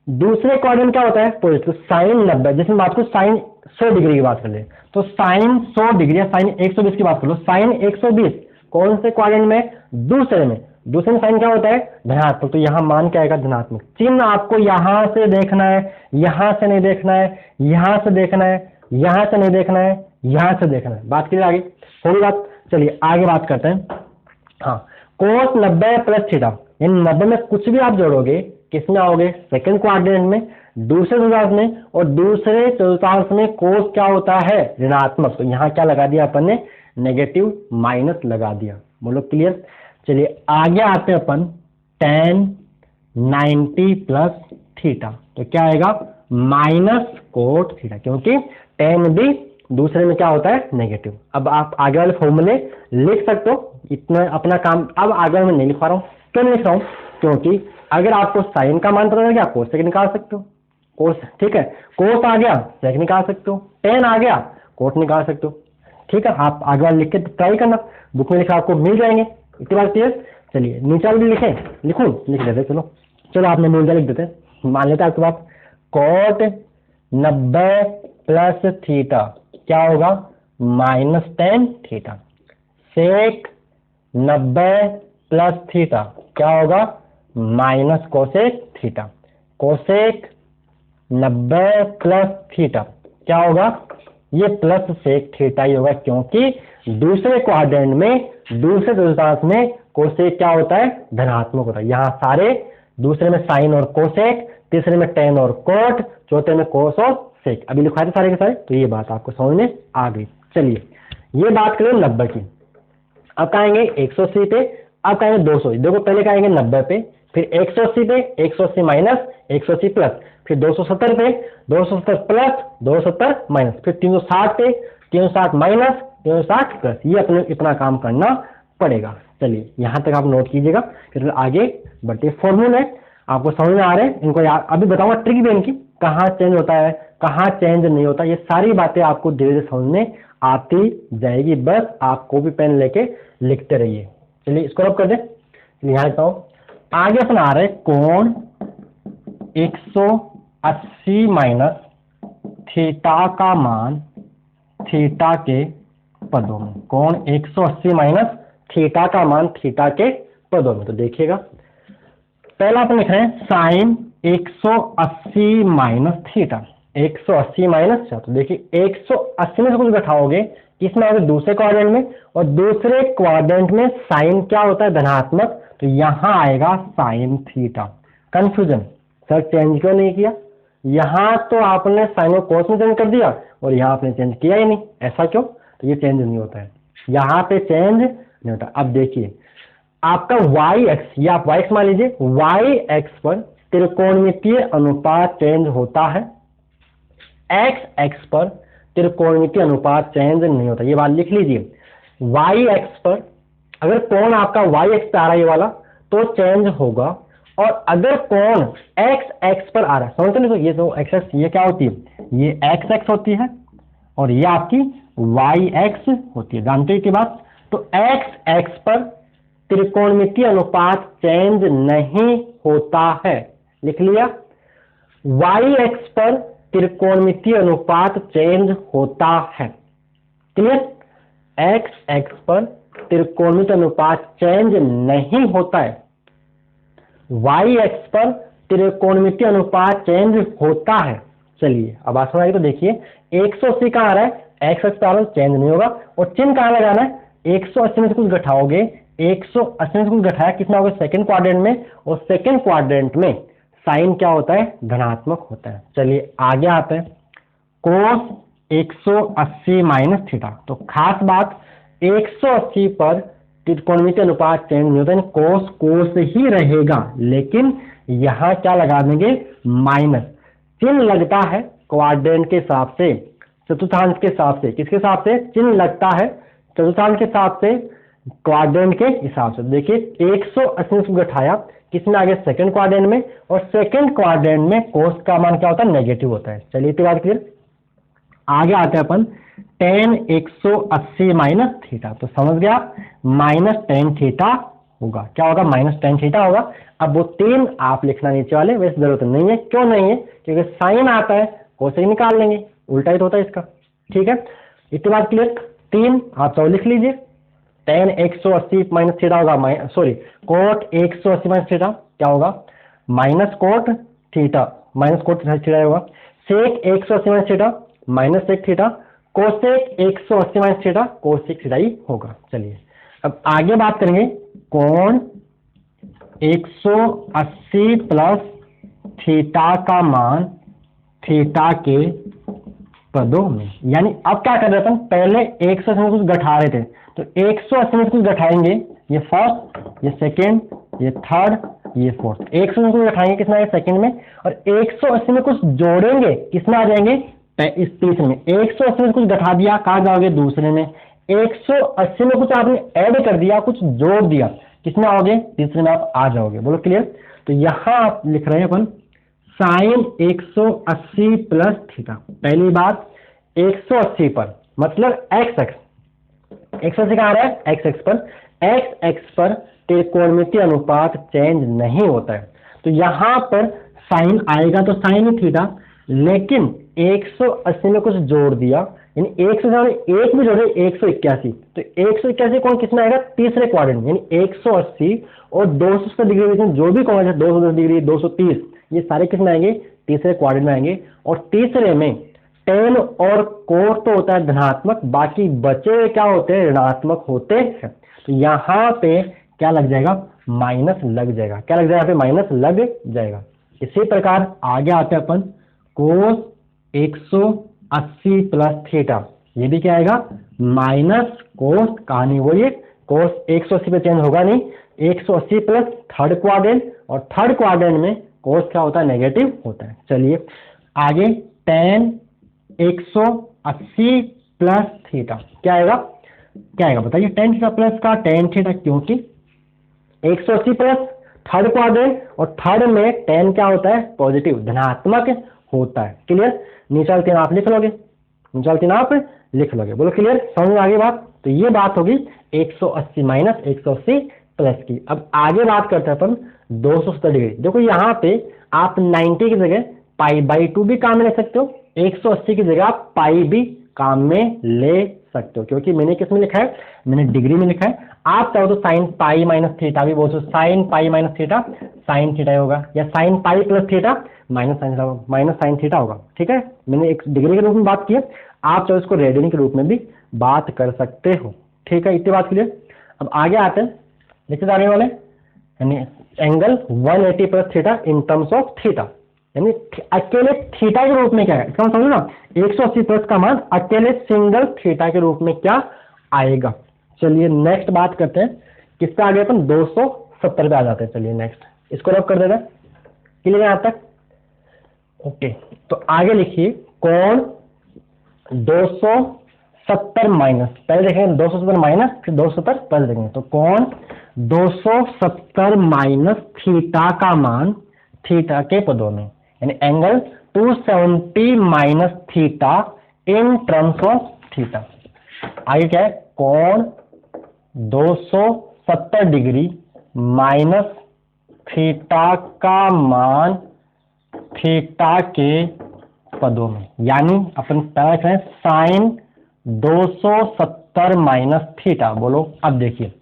दूसरे क्वाड्रेंट क्या होता है? पॉजिटिव। साइन 90, जैसे बात को साइन 100 डिग्री की बात कर ले तो साइन 100 डिग्री या साइन 120 की बात कर लो। साइन 120 कौन से क्वाड्रेंट में? दूसरे में। दूसरे में साइन क्या होता है? धनात्मक। तो यहां मान क्या आएगा? धनात्मक। चिन्ह आपको यहां से देखना है, यहां से नहीं देखना है, यहां से देखना है, यहां से नहीं देखना है, यहां से देखना है। बात क्लियर? आगे होगी बात। चलिए आगे बात करते हैं। हाँ, कोस 90 प्लस थीटा, इन 90 में कुछ भी आप जोड़ोगे किसमें आओगे? सेकंड क्वाड्रेंट में, दूसरे चतुर्थांश में। और दूसरे चतुर्थांश में कोस क्या होता है? ऋणात्मक। तो यहां क्या लगा दिया अपन ने? नेगेटिव, माइनस लगा दिया। बोलो क्लियर? चलिए आगे आते हैं अपन tan 90 प्लस थीटा। तो क्या आएगा? माइनस कोट थीटा, क्योंकि tan भी दूसरे में क्या होता है? नेगेटिव। अब आप आगे वाले फॉर्मूले लिख सकते हो, इतना अपना काम। अब आगे मैं नहीं लिख पा रहा हूँ। क्यों नहीं लिख रहा हूँ? क्योंकि अगर आपको साइन का मान पता लग गया, कोसेक निकाल सकते हो। कोस, ठीक है, कोस आ गया, सेक निकाल सकते हो। tan आ गया, कोट निकाल सकते हो। ठीक है, आप आगे वाले लिख के ट्राई करना, बुक में लिखा आपको मिल जाएंगे। इतनी बात क्लियर? चलिए नीचे वाले लिखें, लिख देते। चलो आपने नीचे लिख देते। मान लेते आपके पास कोट 90 प्लस थीटा क्या होगा? Minus tan theta. Sec 90 plus theta क्या होगा? Minus cosec theta. Cosec 90 plus theta क्या होगा? ये प्लस सेक थीटा ही होगा, क्योंकि दूसरे क्वाड्रेंट में, दूसरे चतुर्थांश में कोसेक क्या होता है? धनात्मक होता है। यहाँ सारे दूसरे में साइन और कोसेक, तीसरे में tan और कोट, चौथे में कोस और सेक। अभी लिखवाए थे सारे के सारे, तो ये बात आपको समझ में आ गई। चलिए ये बात करें 90 की। अब कहेंगे 180 पे, अब कहेंगे 200। देखो पहले कहेंगे 90 पे, फिर 180 पे, 180 माइनस, 180 प्लस, फिर 270 पे, 270 प्लस, 270 माइनस, फिर 360 पे, 360 माइनस, 360 प्लस। ये अपने इतना काम करना पड़ेगा। चलिए यहां तक आप नोट कीजिएगा, फिर आगे बढ़ते। फॉर्मूले आपको समझ में आ रहे हैं? इनको अभी बताऊंगा ट्रिक भी इनकी, कहाँ चेंज होता है, कहाँ चेंज नहीं होता। ये सारी बातें आपको धीरे धीरे समझ में आती जाएगी। बस आप कॉपी पेन लेके लिखते रहिए। चलिए इसको रब कर दे। यहाँ लिखता हूं, आगे अपन आ रहे कोण 180 माइनस थीटा का मान थीटा के पदों में। कोण 180 माइनस थीटा का मान थीटा के पदों में। तो देखिएगा पहला अपन लिख रहे हैं साइन 180 माइनस थीटा। 180 माइनस, तो देखिए 180 में से कुछ घटाओगे किसमें आओगे? दूसरे क्वाड्रेंट में। और दूसरे क्वाड्रेंट में साइन क्या होता है? धनात्मक। तो यहां आएगा sine theta. Confusion, sir change क्यों नहीं किया? यहां तो आपने साइन और कोस में चेंज कर दिया और यहां आपने चेंज किया ही नहीं, ऐसा क्यों? तो ये चेंज नहीं होता है, यहां पे चेंज नहीं होता। अब देखिए आपका वाई एक्स, ये आप वाई एक्स मान लीजिए, वाई एक्स पर त्रिकोणमितीय अनुपात चेंज होता है, एक्स एक्स पर त्रिकोणमितीय अनुपात चेंज नहीं होता। ये बात लिख लीजिए। वाई एक्स पर अगर कोण आपका वाई एक्स पे आ रहा है ये वाला, तो चेंज होगा। और अगर कोण एक्स एक्स पर आ रहा है, समझते नहीं? तो ये तो एक्स एक्स, ये क्या होती है? ये एक्स एक्स होती है और ये आपकी वाई एक्स होती है। जानते हैं की बात? तो एक्स एक्स पर त्रिकोणमितीय अनुपात चेंज नहीं होता है, लिख लिया। वाई एक्स पर त्रिकोणमितीय अनुपात चेंज होता है। क्लियर? एक्स एक्स पर त्रिकोणमितीय अनुपात चेंज नहीं होता है, वाई एक्स पर त्रिकोणमितीय अनुपात चेंज होता है। चलिए अब आसान आएगी। तो देखिए 180 कहाँ आ रहा है? एक्स एक्स पर चेंज नहीं होगा। और चिन्ह कहाँ लगाना है? 180 में से कुछ घटाओगे, 180 में से कुछ घटाया कितना होगा? सेकंड क्वाड्रेंट में। और सेकंड क्वाड्रेंट में साइन क्या होता है? धनात्मक होता है। चलिए आगे आते हैं, कोस 180 माइनस थीटा। तो खास बात 180 पर त्रिकोणमितीय अनुपात चेंज नहीं होता है, कोस कोस ही रहेगा। लेकिन यहां क्या लगा देंगे? माइनस। चिन्ह लगता है क्वाड्रेंट के हिसाब से, चतुर्थांश के हिसाब से। किसके हिसाब से चिन्ह लगता है? चतुर्थांश के हिसाब से। क्वाड्रेंट के हिसाब से। देखिए 180 को घटाया किसमें आ गया, सेकंड क्वाड्रेंट में, और सेकंड क्वाड्रेंट में कोस का मान क्या होता है, नेगेटिव होता है। चलिए इतनी बात क्लियर। आगे आते हैं अपन tan 180 माइनस थीटा, तो समझ गया माइनस टेन थीटा होगा। क्या होगा, माइनस टेन थीटा होगा। अब वो 3 आप लिखना नीचे वाले, वैसे जरूरत नहीं है। क्यों नहीं है, क्योंकि साइन आता है कोसेक निकाल लेंगे, उल्टा ही तो होता है इसका। ठीक है, इतनी बात क्लियर। 3 आप सब लिख लीजिए, tan 180 माइनस थीटा होगा, सॉरी कोट 180 माइनस थीटा क्या होगा, minus cot theta, minus cot theta होगा। Sec 180 minus theta minus sec theta, cosec 180 minus theta cosec theta ही होगा। चलिए अब आगे बात करेंगे कोण 180 प्लस थीटा का मान थीटा के पदों में। यानी अब क्या कर रहे थे, पहले 180 में कुछ घटा रहे थे, तो 180 में कुछ घटाएंगे, ये फर्स्ट, ये सेकेंड, ये थर्ड, ये फोर्थ। 180 में कुछ घटाएंगे किसमें आएगा, सेकेंड में, और 180 में कुछ जोड़ेंगे किसमें आ जाएंगे, इस तीसरे में। 180 में कुछ घटा दिया, कहाँ जाओगे, दूसरे में। 180 में कुछ आपने ऐड कर दिया, कुछ जोड़ दिया, किसमें आओगे, तीसरे में आप आ जाओगे। बोलो क्लियर। तो यहां आप लिख रहे हैं अपन साइन 180 प्लस थीटा। पहली बात 180 पर मतलब एक्स एक्स, 180 कहां आ रहा है, एक्स एक्स पर। एक्स एक्स पर त्रिकोणमितीय अनुपात चेंज नहीं होता है, तो यहां पर साइन आएगा तो साइन ही थीटा, लेकिन 180 में कुछ जोड़ दिया, यानी 1 भी जोड़े 181, तो 181 कौन किसमें आएगा, तीसरे क्वाड्रेंट, यानी 180 और 270 डिग्री में जो भी कौन है, 210 डिग्री, 230, ये सारे किसमें आएंगे, तीसरे क्वाड्रेंट में आएंगे। और तीसरे में टेन और कोट तो होता है धनात्मक, बाकी बचे क्या होते हैं, ऋणात्मक होते हैं। तो यहाँ पे क्या लग जाएगा, माइनस लग जाएगा। क्या लग जाएगा, यहाँ पे माइनस लग जाएगा। इसी प्रकार आगे आते हैं अपन कोस 180 प्लस थीटा, ये भी क्या आएगा, माइनस कोस, कहानी वही है, कोस 180 पे चेंज होगा नहीं, 180 प्लस थर्ड क्वाड्रेंट, और थर्ड क्वाड्रेंट में कोस क्या होता है, नेगेटिव होता है। चलिए आगे tan 180 प्लस थीटा क्या आएगा, क्या आएगा बताइए, tan थीटा प्लस का tan थीटा, क्योंकि 180 प्लस थर्ड क्वाड्रेंट, और थर्ड में tan क्या होता है, पॉजिटिव, धनात्मक होता है। क्लियर। नीचे 3 आप लिख लोगे, नीचे 3 आप लिख लोगे। बोलो क्लियर, समझ में आ गई बात। तो ये बात होगी 180 माइनस 180 प्लस की। अब आगे बात करते हैं अपन 270 डिग्री। देखो यहाँ पे आप 90 की जगह π/2 भी काम में ले सकते हो, 180 की जगह आप पाई भी काम में ले सकते हो, क्योंकि मैंने किस में लिखा है, मैंने डिग्री में लिखा है। आप चाहो तो साइन पाई माइनस थीटा भी बोल सकते, sine pi minus theta sine theta होगा, या sine pi plus theta minus sine theta होगा। ठीक है, मैंने एक डिग्री के रूप में बात की है, आप चाहो इसको रेडियन के रूप में भी बात कर सकते हो। ठीक है, इतनी बात क्लियर। अब आगे आते हैं लिखते जाने वाले, यानी angle 180 plus theta in terms of theta, यानी अकेले थीटा के रूप में क्या है, इसका समझो ना, 180 प्लस का मान अकेले सिंगल थीटा के रूप में क्या आएगा। चलिए नेक्स्ट बात करते हैं, किस पे आगे अपन 270 पे आ जाते हैं। चलिए नेक्स्ट इसको रब कर देते हैं, क्लियर यहाँ तक। ओके, तो आगे लिखिए कोण 270 माइनस, पहले देखेंगे 270 माइनस, फिर 270 प्लस देखेंगे। तो कोण 270 माइनस थीटा का मान थीटा के पदों में, यानी angle 270 minus theta in terms of theta. आगे क्या है, कोण 270 डिग्री माइनस थीटा का मान थीटा के पदों में, यानी अपन पहला करें साइन 270 माइनस थीटा। बोलो अब देखिए,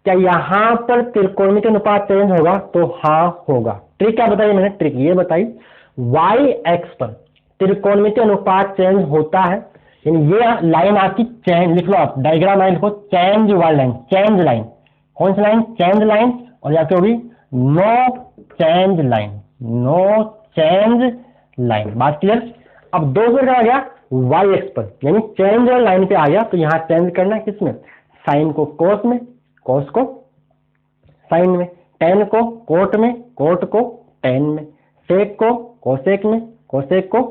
क्या यहां पर त्रिकोणमितीय अनुपात चेंज होगा, तो हाँ होगा। ट्रिक क्या बताई मैंने, ट्रिक ये बताई, वाई एक्स पर त्रिकोणमितीय अनुपात चेंज होता है, यानी ये लाइन आपकी चेंज, लिख लो आप डायग्राम लाइन लिखो, चेंज वाली लाइन, चेंज लाइन, कौन सी लाइन, चेंज लाइन, और या होगी no change line, no change line. बात क्लियर। अब 200 आ गया वाई एक्स पर, यानी चेंज लाइन पे आ गया, तो यहां चेंज करना है किसमें, साइन को कोस में, कोस को साइन में, टेन को कोट में, कोट को टेन में, सेक को कोसेक में, कोसेक को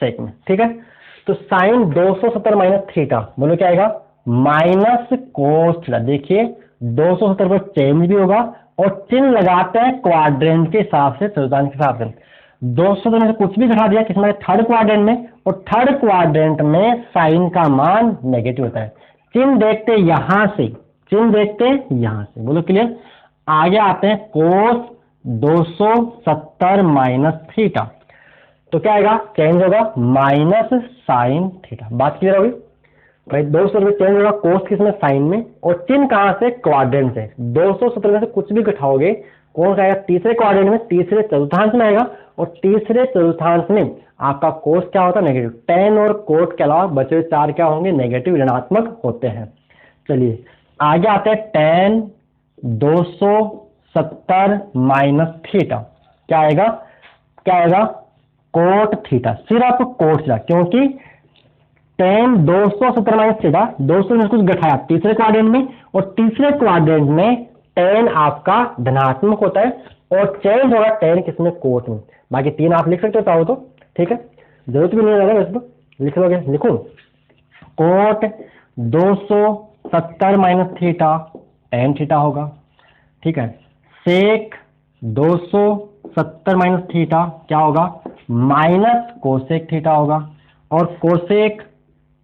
सेक में। ठीक है, तो साइन 270 माइनस थीटा, बोलो क्या आएगा, माइनस कोस थीटा। देखिए 270 पर चेंज भी होगा और चिन्ह लगाते हैं क्वाड्रेंट के हिसाब से, चतुर्थांश के हिसाब से। 270 में से कुछ भी घटा दिया किसमें, थर्ड क्वाड्रेंट में, और थर्ड क्वाड्रेंट में साइन का मान नेगेटिव होता है। चिन्ह देखते यहां से, चिन्ह देखते यहां से, बोलो क्लियर। आगे आते हैं कोस 270 माइनस थीटा, तो क्या आएगा, चेंज होगा माइनस साइन थीटा। बात क्लियर होगी भाई, 270 में चेंज होगा कोस किसमें, साइन में, और चिन्ह कहां से, क्वाड्रेंट से। 270 में से कुछ भी घटाओगे कौन सा आएगा, तीसरे क्वाड्रेंट में, तीसरे चतुर्थांश में आएगा, और तीसरे चतुर्थांश में आपका कोस क्या होता है, नेगेटिव। टेन और कोट के अलावा बचे हुए चार क्या होंगे, नेगेटिव, ऋणात्मक होते हैं। चलिए आगे आते हैं टेन 270 माइनस थीटा, क्या आएगा, क्या आएगा, कोट थीटा, सिर्फ कोट थीटा, क्योंकि टेन 270 माइनस थीटा, 200 में कुछ घटाया तीसरे क्वाड्रेंट में, और तीसरे क्वाड्रेंट में टेन आपका धनात्मक होता है, और चेंज होगा टेन किसमें, कोट में। बाकी तीन आप लिख सकते हो चाहो तो, ठीक है, जरूरत भी नहीं है वैसे तो, लिख लोगे, लिखो cot 270 minus theta tan theta होगा, ठीक है। सेक 270 माइनस थीटा क्या होगा, माइनस कोसेक थीटा होगा, और कोसेक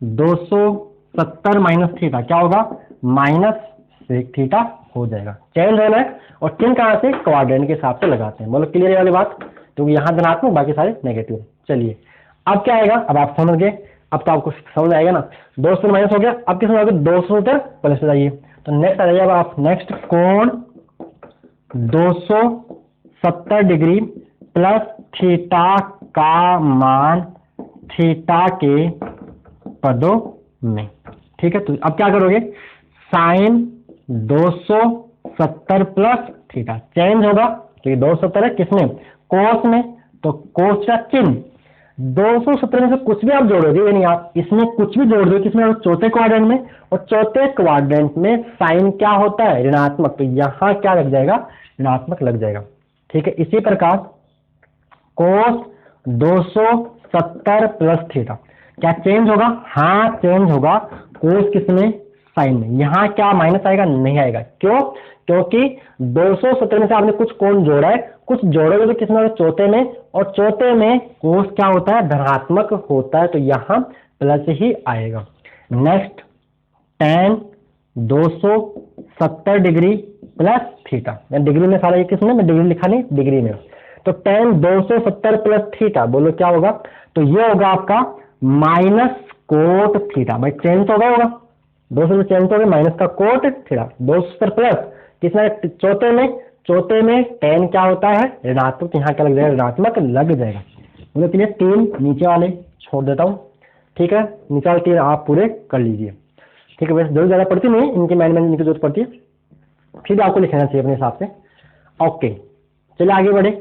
270 माइनस थीटा क्या होगा, माइनस सेक थीटा हो जाएगा। चेंज होना है, और चिन्ह कहां से, क्वाड्रेंट के हिसाब से लगाते हैं। बोलो क्लियर है वाली बात, क्योंकि यहां धनात्मक बाकी सारे नेगेटिव। चलिए अब क्या आएगा, अब आप समझ गए, अब तो आपको समझ आएगा ना, 200 माइनस हो गया, अब किस में 270 प्लस हो जाइए, तो नेक्स्ट आ जाइए अब आप, नेक्स्ट कोण 270 डिग्री प्लस थीटा का मान थीटा के पदों में, ठीक है। तो अब क्या करोगे, साइन 270 प्लस थीटा, चेंज होगा क्योंकि 270 है किसमें, कोस में, तो कोस का चिन्ह 270 में से कुछ भी आप जोड़ोगे, यानी आप इसमें कुछ भी जोड़ दो किसमें, चौथे क्वाड्रेंट में, और चौथे क्वाड्रेंट में साइन क्या होता है, ऋणात्मक, तो यहां क्या लग जाएगा, ऋणात्मक लग जाएगा, ठीक है। इसी प्रकार कोस 270 प्लस थीटा, क्या चेंज होगा, हाँ चेंज होगा, कोस किसमें, साइन में। यहां क्या माइनस आएगा, नहीं आएगा, क्यों, क्योंकि 270 में से आपने कुछ कोण जोड़ा है, कुछ जोड़ोगे तो किसमें, चौथे में, और चौथे में कोस क्या होता है, धनात्मक होता है, तो यहां प्लस ही आएगा। Next tan 270 degree plus theta, degree में सारा ये किसमें, मैं डिग्री लिखा नहीं, डिग्री में, तो tan 270 प्लस थीटा, बोलो क्या होगा, तो ये होगा आपका माइनस कोट थीटा। भाई चेंज तो होगा 200 चेंज हो गया, माइनस का कोट थीटा, 270 प्लस किसमें, चौथे में, चौथे में tan क्या होता है, ऋणात्मक, यहाँ क्या लग जाएगा, ऋणात्मक लग जाएगा। बोलो क्लियर, तीन नीचे वाले छोड़ देता हूँ, ठीक है, नीचे वाले तीन आप पूरे कर लीजिए, ठीक है। वैसे जरूर ज्यादा पड़ती नहीं है, इनकी मैनेजमेंट इनकी जरूरत पड़ती है, फिर भी आपको लिखना चाहिए अपने हिसाब से। ओके चलिए आगे बढ़े।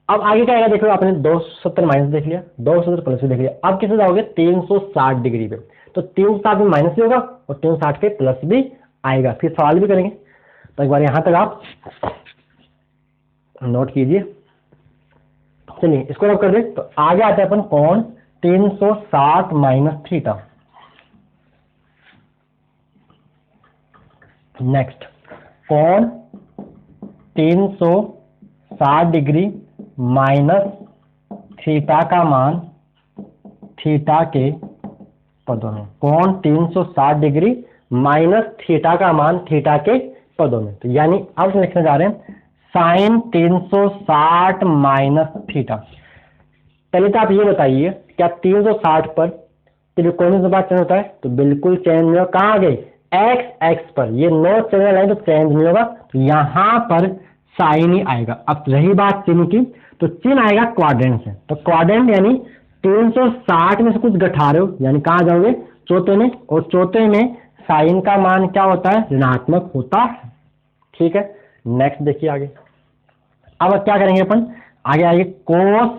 अब आगे क्या आएगा, देखो आपने 270 माइनस देख लिया, 270 प्लस भी देख लिया, अब किसे जाओगे 360 डिग्री पे, तो 360 में माइनस भी होगा और 360 पे प्लस भी आएगा, फिर सवाल भी करेंगे, तो एक बार यहां तक आप नोट कीजिए। चलिए इसको रब कर दे, तो आगे आते हैं अपन कोण 360 माइनस थीटा। नेक्स्ट कोण 360 डिग्री माइनस थीटा का मान थीटा के पदों में, कोण 360 डिग्री माइनस थीटा का मान थीटा के पदों में, तो यानी अब लिखने जा रहे हैं साइन 360 माइनस थीटा। पहले तो आप ये बताइए क्या 360 पर त्रिकोणीय अनुपात चेंज होता है, तो बिल्कुल चेंज नहीं होगा, कहाँ आ गई, एक्स एक्स पर, ये नो चेंज लाइन तो चेंज नहीं होगा, तो यहां पर साइन ही आएगा। अब रही बात चिन्ह की, तो चिन्ह आएगा क्वाड्रेंट से, तो क्वाड्रेंट यानी 360 में से कुछ घटा रहे हो, यानी कहाँ जाओगे, चौथे में, और चौथे में साइन का मान क्या होता है, ऋणात्मक होता है, ठीक है। नेक्स्ट देखिए आगे, अब क्या करेंगे अपन, आगे आएंगे कोस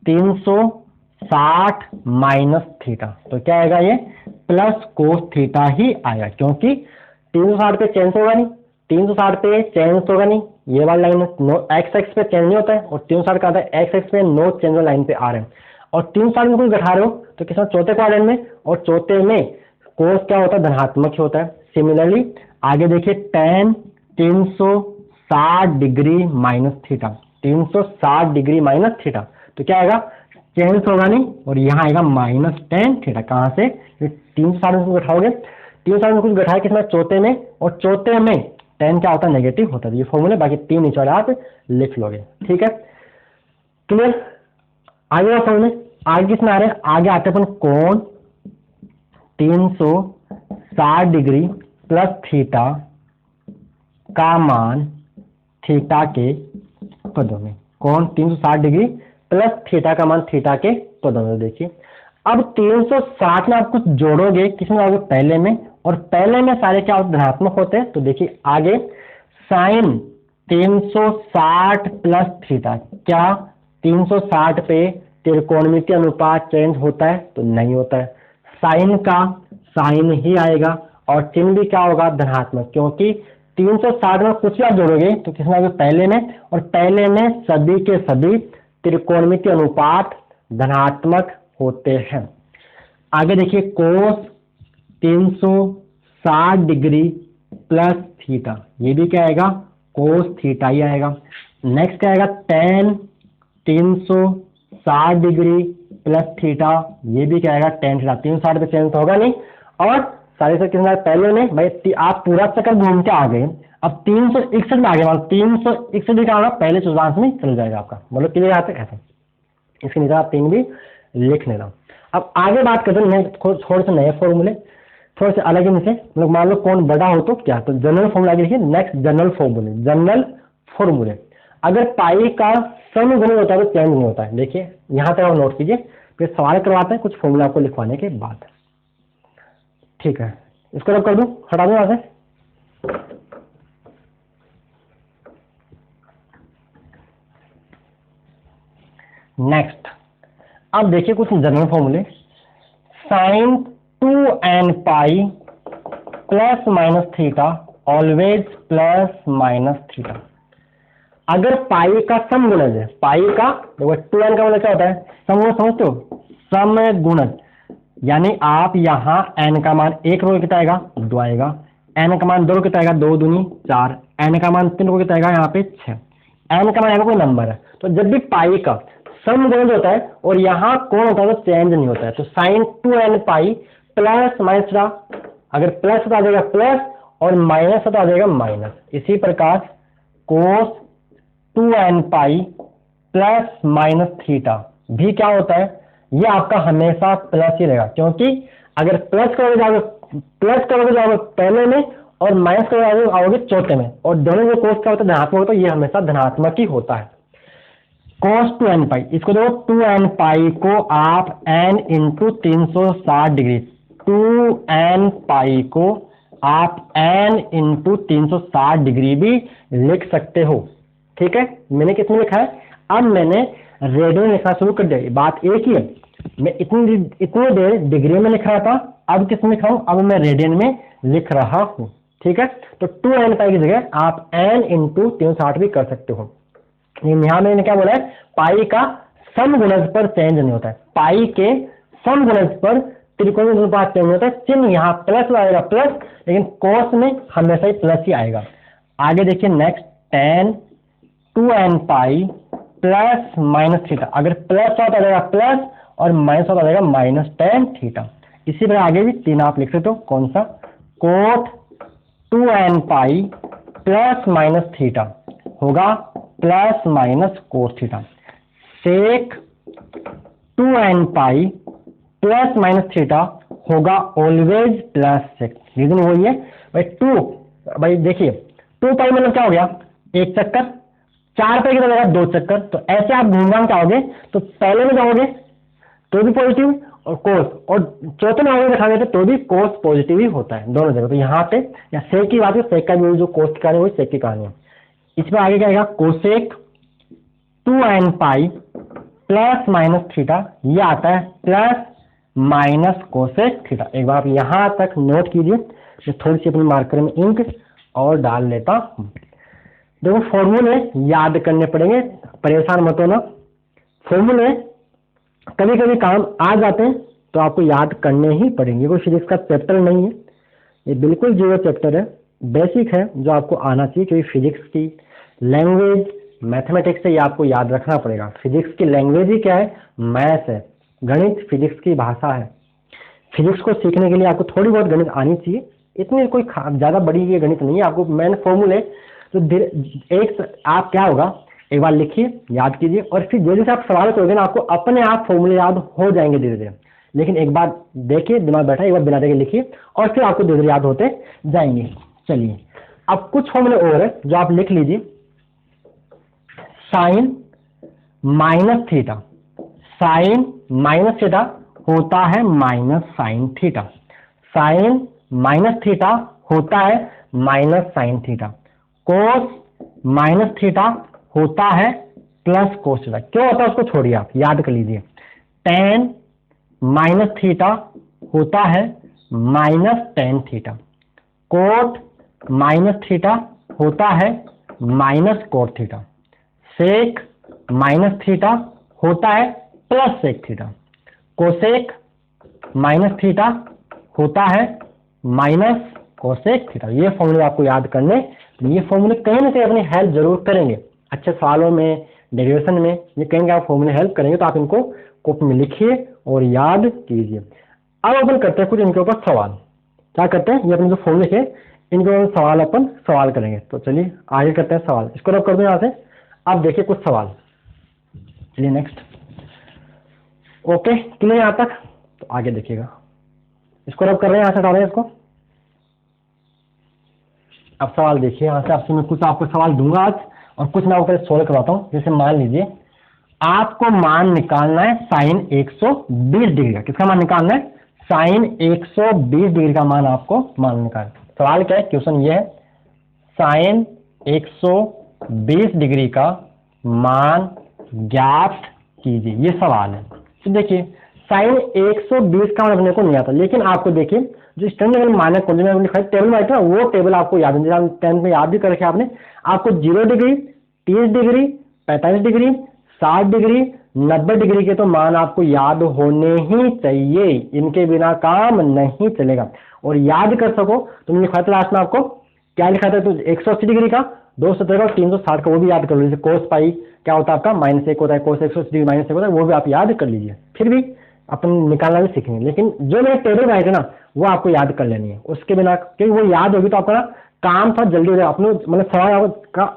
360 माइनस थीटा, तो क्या आएगा, ये प्लस कोस थीटा ही आएगा, क्योंकि 360 पे चेंज होगा नहीं, 360 पे चेंज होगा नहीं, ये वाला लाइन नो एक्स एक्स पे चेंज नहीं होता है, और 360 का आता है एक्स एक्स पे नो चेंज लाइन पे आ रहे हैं, और 360 में कुछ घटा रहे हो तो किसमें, चौथे क्वाड्रेंट में, और चौथे में कोस क्या होता है, धनात्मक ही होता है। सिमिलरली आगे देखिए tan 360 degree minus theta, 360 degree minus theta, तो क्या आएगा, चेंज होगा नहीं और यहाँ आएगा माइनस टेन थीटा। कहाँ से, 360 में कुछ घटाओगे, 360 में कुछ घटाए किसमें, चौथे में, और चौथे में टेन क्या होता है, नेगेटिव होता है। ये फॉर्मूले बाकी 3 नीचे वाले आप लिख लोगे, ठीक है, क्लियर। आगे का फॉर्मूले, आगे किसमें आ रहे हैं, आगे आते अपन कोण 360 डिग्री प्लस थीटा का मान थीटा के पदों में, कोण 360 डिग्री प्लस थीटा का मान थीटा के पदों में। देखिए अब 360 में आप कुछ जोड़ोगे, किसमें आओगे, पहले में, और पहले में सारे क्या धनात्मक होते हैं। तो देखिए आगे साइन 360 प्लस थीटा, क्या 360 पे त्रिकोणमितीय अनुपात चेंज होता है, तो नहीं होता है। साइन का साइन ही आएगा और चिन्ह भी क्या होगा, धनात्मक, क्योंकि 360 में कुछ भी आप जोड़ोगे तो किसमें आगे, पहले में, और पहले में सभी के सभी त्रिकोणमितीय अनुपात धनात्मक होते हैं। आगे देखिए कोस 360 डिग्री प्लस थीटा, ये भी क्या आएगा, कोस थीटा ही आएगा। नेक्स्ट क्या आएगा, tan 360 डिग्री प्लस थीटा, ये भी क्या आएगा, tan थीटा। 360 पे चेंज तो होगा नहीं, और सारे से कितना पहले में, भाई आप पूरा चक्कर घूम के आ गए, अब 361 में आ गए, 361 क्या होगा, पहले चतुर्थांश में चल जाएगा आपका, मतलब क्लियर आते ऐसे। इसके नीचे आप 3 भी लिख लेना। अब आगे बात करते हैं थोड़े से नए फॉर्मूले, थोड़े से अलग इनसे, मतलब मान लो कौन बड़ा हो तो क्या, तो जनरल फॉर्मूला आगे लिखिए। नेक्स्ट जनरल फॉर्मूले, अगर पाई का समगुणज होता है तो चेंज नहीं होता है। देखिए यहाँ तक आप नोट कीजिए, फिर सवाल करवाते हैं कुछ फॉर्मूला आपको लिखवाने के बाद, ठीक है। इसको रब कर दूं, हटा दूं यहाँ से। नेक्स्ट अब देखिए कुछ जनरल फॉर्मूले, sine 2n pi plus minus theta always plus minus theta. अगर पाई का समगुणज है, पाई का देखो 2n का मतलब क्या होता है, समगुणज समझते हो, समगुणज, यानी आप यहाँ n का मान 1 को कितना आएगा, 2 आएगा, n का मान 2 कितना आएगा, 2 दूनी 4, n का मान 3 को कितना आएगा, यहाँ पे 6, n का मान आएगा कोई नंबर है। तो जब भी पाई का समगुणज होता है और यहाँ कौन होता है तो चेंज नहीं होता है, तो sine 2n pi plus minus, अगर प्लस होता आ जाएगा प्लस और माइनस होता आ जाएगा माइनस। इसी प्रकार कोस 2n pi plus minus theta भी क्या होता है, ये आपका हमेशा प्लस ही रहेगा, क्योंकि अगर प्लस करोगे जाओगे पहले में और माइनस करोगे आओगे चौथे में, और दोनों जो कोस का होता है धनात्मक होता है, ये हमेशा धनात्मक ही होता है। cos 2n पाई, इसको देखो 2n पाई को आप n इंटू 360 डिग्री, 2n पाई को आप n इंटू 360 डिग्री भी लिख सकते हो, ठीक है। मैंने किसमें लिखा है, अब मैंने रेडियन लिखना शुरू कर दिया, बात एक ही है। मैं इतनी देर डिग्री में लिख रहा था, अब किसमें लिख रहा हूं, अब मैं रेडियन में लिख रहा हूं, ठीक है। तो 2n पाई की जगह आप n इंटू 360 भी कर सकते हो। यहाँ मैंने क्या बोला है, पाई का समगुणज पर चेंज नहीं होता है, पाई के समगुणज पर त्रिकोणीय अनुपात चेंज होता है, चिन्ह यहाँ प्लस आएगा प्लस, लेकिन कोस में हमेशा ही प्लस ही आएगा। आगे देखिए next tan 2n pi plus minus theta, अगर प्लस होता आ जाएगा प्लस और माइनस होता आ जाएगा माइनस tan थीटा। इसी तरह आगे भी 3 आप लिख सकते हो, कौन सा, cot 2n pi plus minus theta होगा plus minus cos theta, sec 2n pi plus minus theta होगा ऑलवेज प्लस सेक। रीजन वही है भाई देखिए 2 पाई मतलब क्या हो गया, एक चक्कर, 4 पाई कितना लगेगा, 2 चक्कर। तो ऐसे आप घूम के आओगे तो पहले में जाओगे तो भी पॉजिटिव और कोस, और चौथे में आगे दिखाओगे तो भी कोस पॉजिटिव ही होता है दोनों जगह। तो यहाँ पे या सेक की बात है, सेक का भी जो कोस की कहानी वही सेक की कहानी है। इसमें आगे क्या आएगा, cosec 2n pi plus minus theta, ये आता है प्लस माइनस कोसेक थीटा। एक बार आप यहां तक नोट कीजिए, मैं थोड़ी सी अपने मार्कर में इंक और डाल लेता हूं। देखो फॉर्मूले याद करने पड़ेंगे, परेशान मत होना, फॉर्मूले कभी कभी काम आ जाते हैं तो आपको याद करने ही पड़ेंगे। कोई फिजिक्स का चैप्टर नहीं है, ये बिल्कुल जीरो चैप्टर है, बेसिक है जो आपको आना चाहिए, क्योंकि फिजिक्स की लैंग्वेज मैथमेटिक्स से ये आपको याद रखना पड़ेगा। फिजिक्स की लैंग्वेज ही क्या है? मैथ्स है। गणित फिजिक्स की भाषा है। फिजिक्स को सीखने के लिए आपको थोड़ी बहुत गणित आनी चाहिए, इतनी कोई ज़्यादा बड़ी ये गणित नहीं है। आपको मेन फॉर्मूले तो आप क्या होगा, एक बार लिखिए, याद कीजिए, और फिर जैसे आप सवाल करोगे ना आपको अपने आप फॉर्मूले याद हो जाएंगे धीरे धीरे। लेकिन एक बार देखिए, दिमाग बैठा, एक बार बिना देखे लिखिए और फिर आपको धीरे धीरे याद होते जाएंगे। चलिए अब कुछ फॉर्मूले और है जो आप लिख लीजिए। Sine minus theta, sine minus theta होता है minus sine theta, sine minus theta होता है minus sine theta, cos minus theta होता है प्लस कोस थीटा। क्यों होता है उसको छोड़िए, आप याद कर लीजिए। टेन माइनस थीटा होता है minus tan theta, cot minus theta होता है minus cot theta, sec minus theta होता है plus sec theta, cosec minus theta होता है माइनस कोसेक थीटा। ये फॉर्मूले आपको याद करने, ये फॉर्मूले कहीं ना कहीं अपनी हेल्प जरूर करेंगे अच्छे सवालों में, डेरिवेशन में। ये कहीं आप फॉर्मूले हेल्प करेंगे, तो आप इनको कॉपी में लिखिए और याद कीजिए। अब अपन करते हैं कुछ इनके ऊपर सवाल। क्या करते हैं, ये अपने जो फॉर्मूले थे इनके ऊपर सवाल अपन सवाल करेंगे। तो चलिए आगे करते हैं सवाल। इसको रब कर दो यहाँ से। अब देखिए कुछ सवाल। चलिए नेक्स्ट। ओके, क्लियर यहाँ तक? तो आगे देखिएगा। इसको रब कर रहे हैं, यहाँ से हटा रहे हैं इसको। अब सवाल देखिए यहाँ से। आपसे मैं कुछ आपको सवाल दूंगा आज और कुछ मैं ऊपर सोल्व करवाता हूँ। जैसे मान लीजिए आपको मान निकालना है साइन 120 डिग्री का। किसका मान निकालना है? साइन 120 डिग्री का मान आपको मान निकालना। सवाल क्या है, क्वेश्चन ये है, साइन 120 डिग्री का मान ज्ञात कीजिए, ये सवाल है। तो देखिए साइन 120 का मान अपने को नहीं आता, लेकिन आपको देखिए जो स्टैंडर्ड मानक टेबल में था वो टेबल आपको याद है, 10th में याद भी कर रखे आपने। आपको 0 degree, 30 degree, 45 degree, 60 degree, 90 degree के तो मान आपको याद होने ही चाहिए, इनके बिना काम नहीं चलेगा। और याद कर सको तुमने लिखा था लास्ट में, आपको क्या लिखा था? तो 180 डिग्री का, 270 और 360 का वो भी याद कर लीजिए। कोस पाई क्या होता है आपका? -1 होता है। कोस 180 डिग्री -1 होता है, वो भी आप याद कर लीजिए। फिर भी अपन निकालना भी सीखेंगे, लेकिन जो मेरे टेबल में आएगा ना वो आपको याद कर लेनी है, उसके बिना, क्योंकि वो याद होगी तो आपका काम था जल्दी हो जाएगा, अपने मतलब सवाल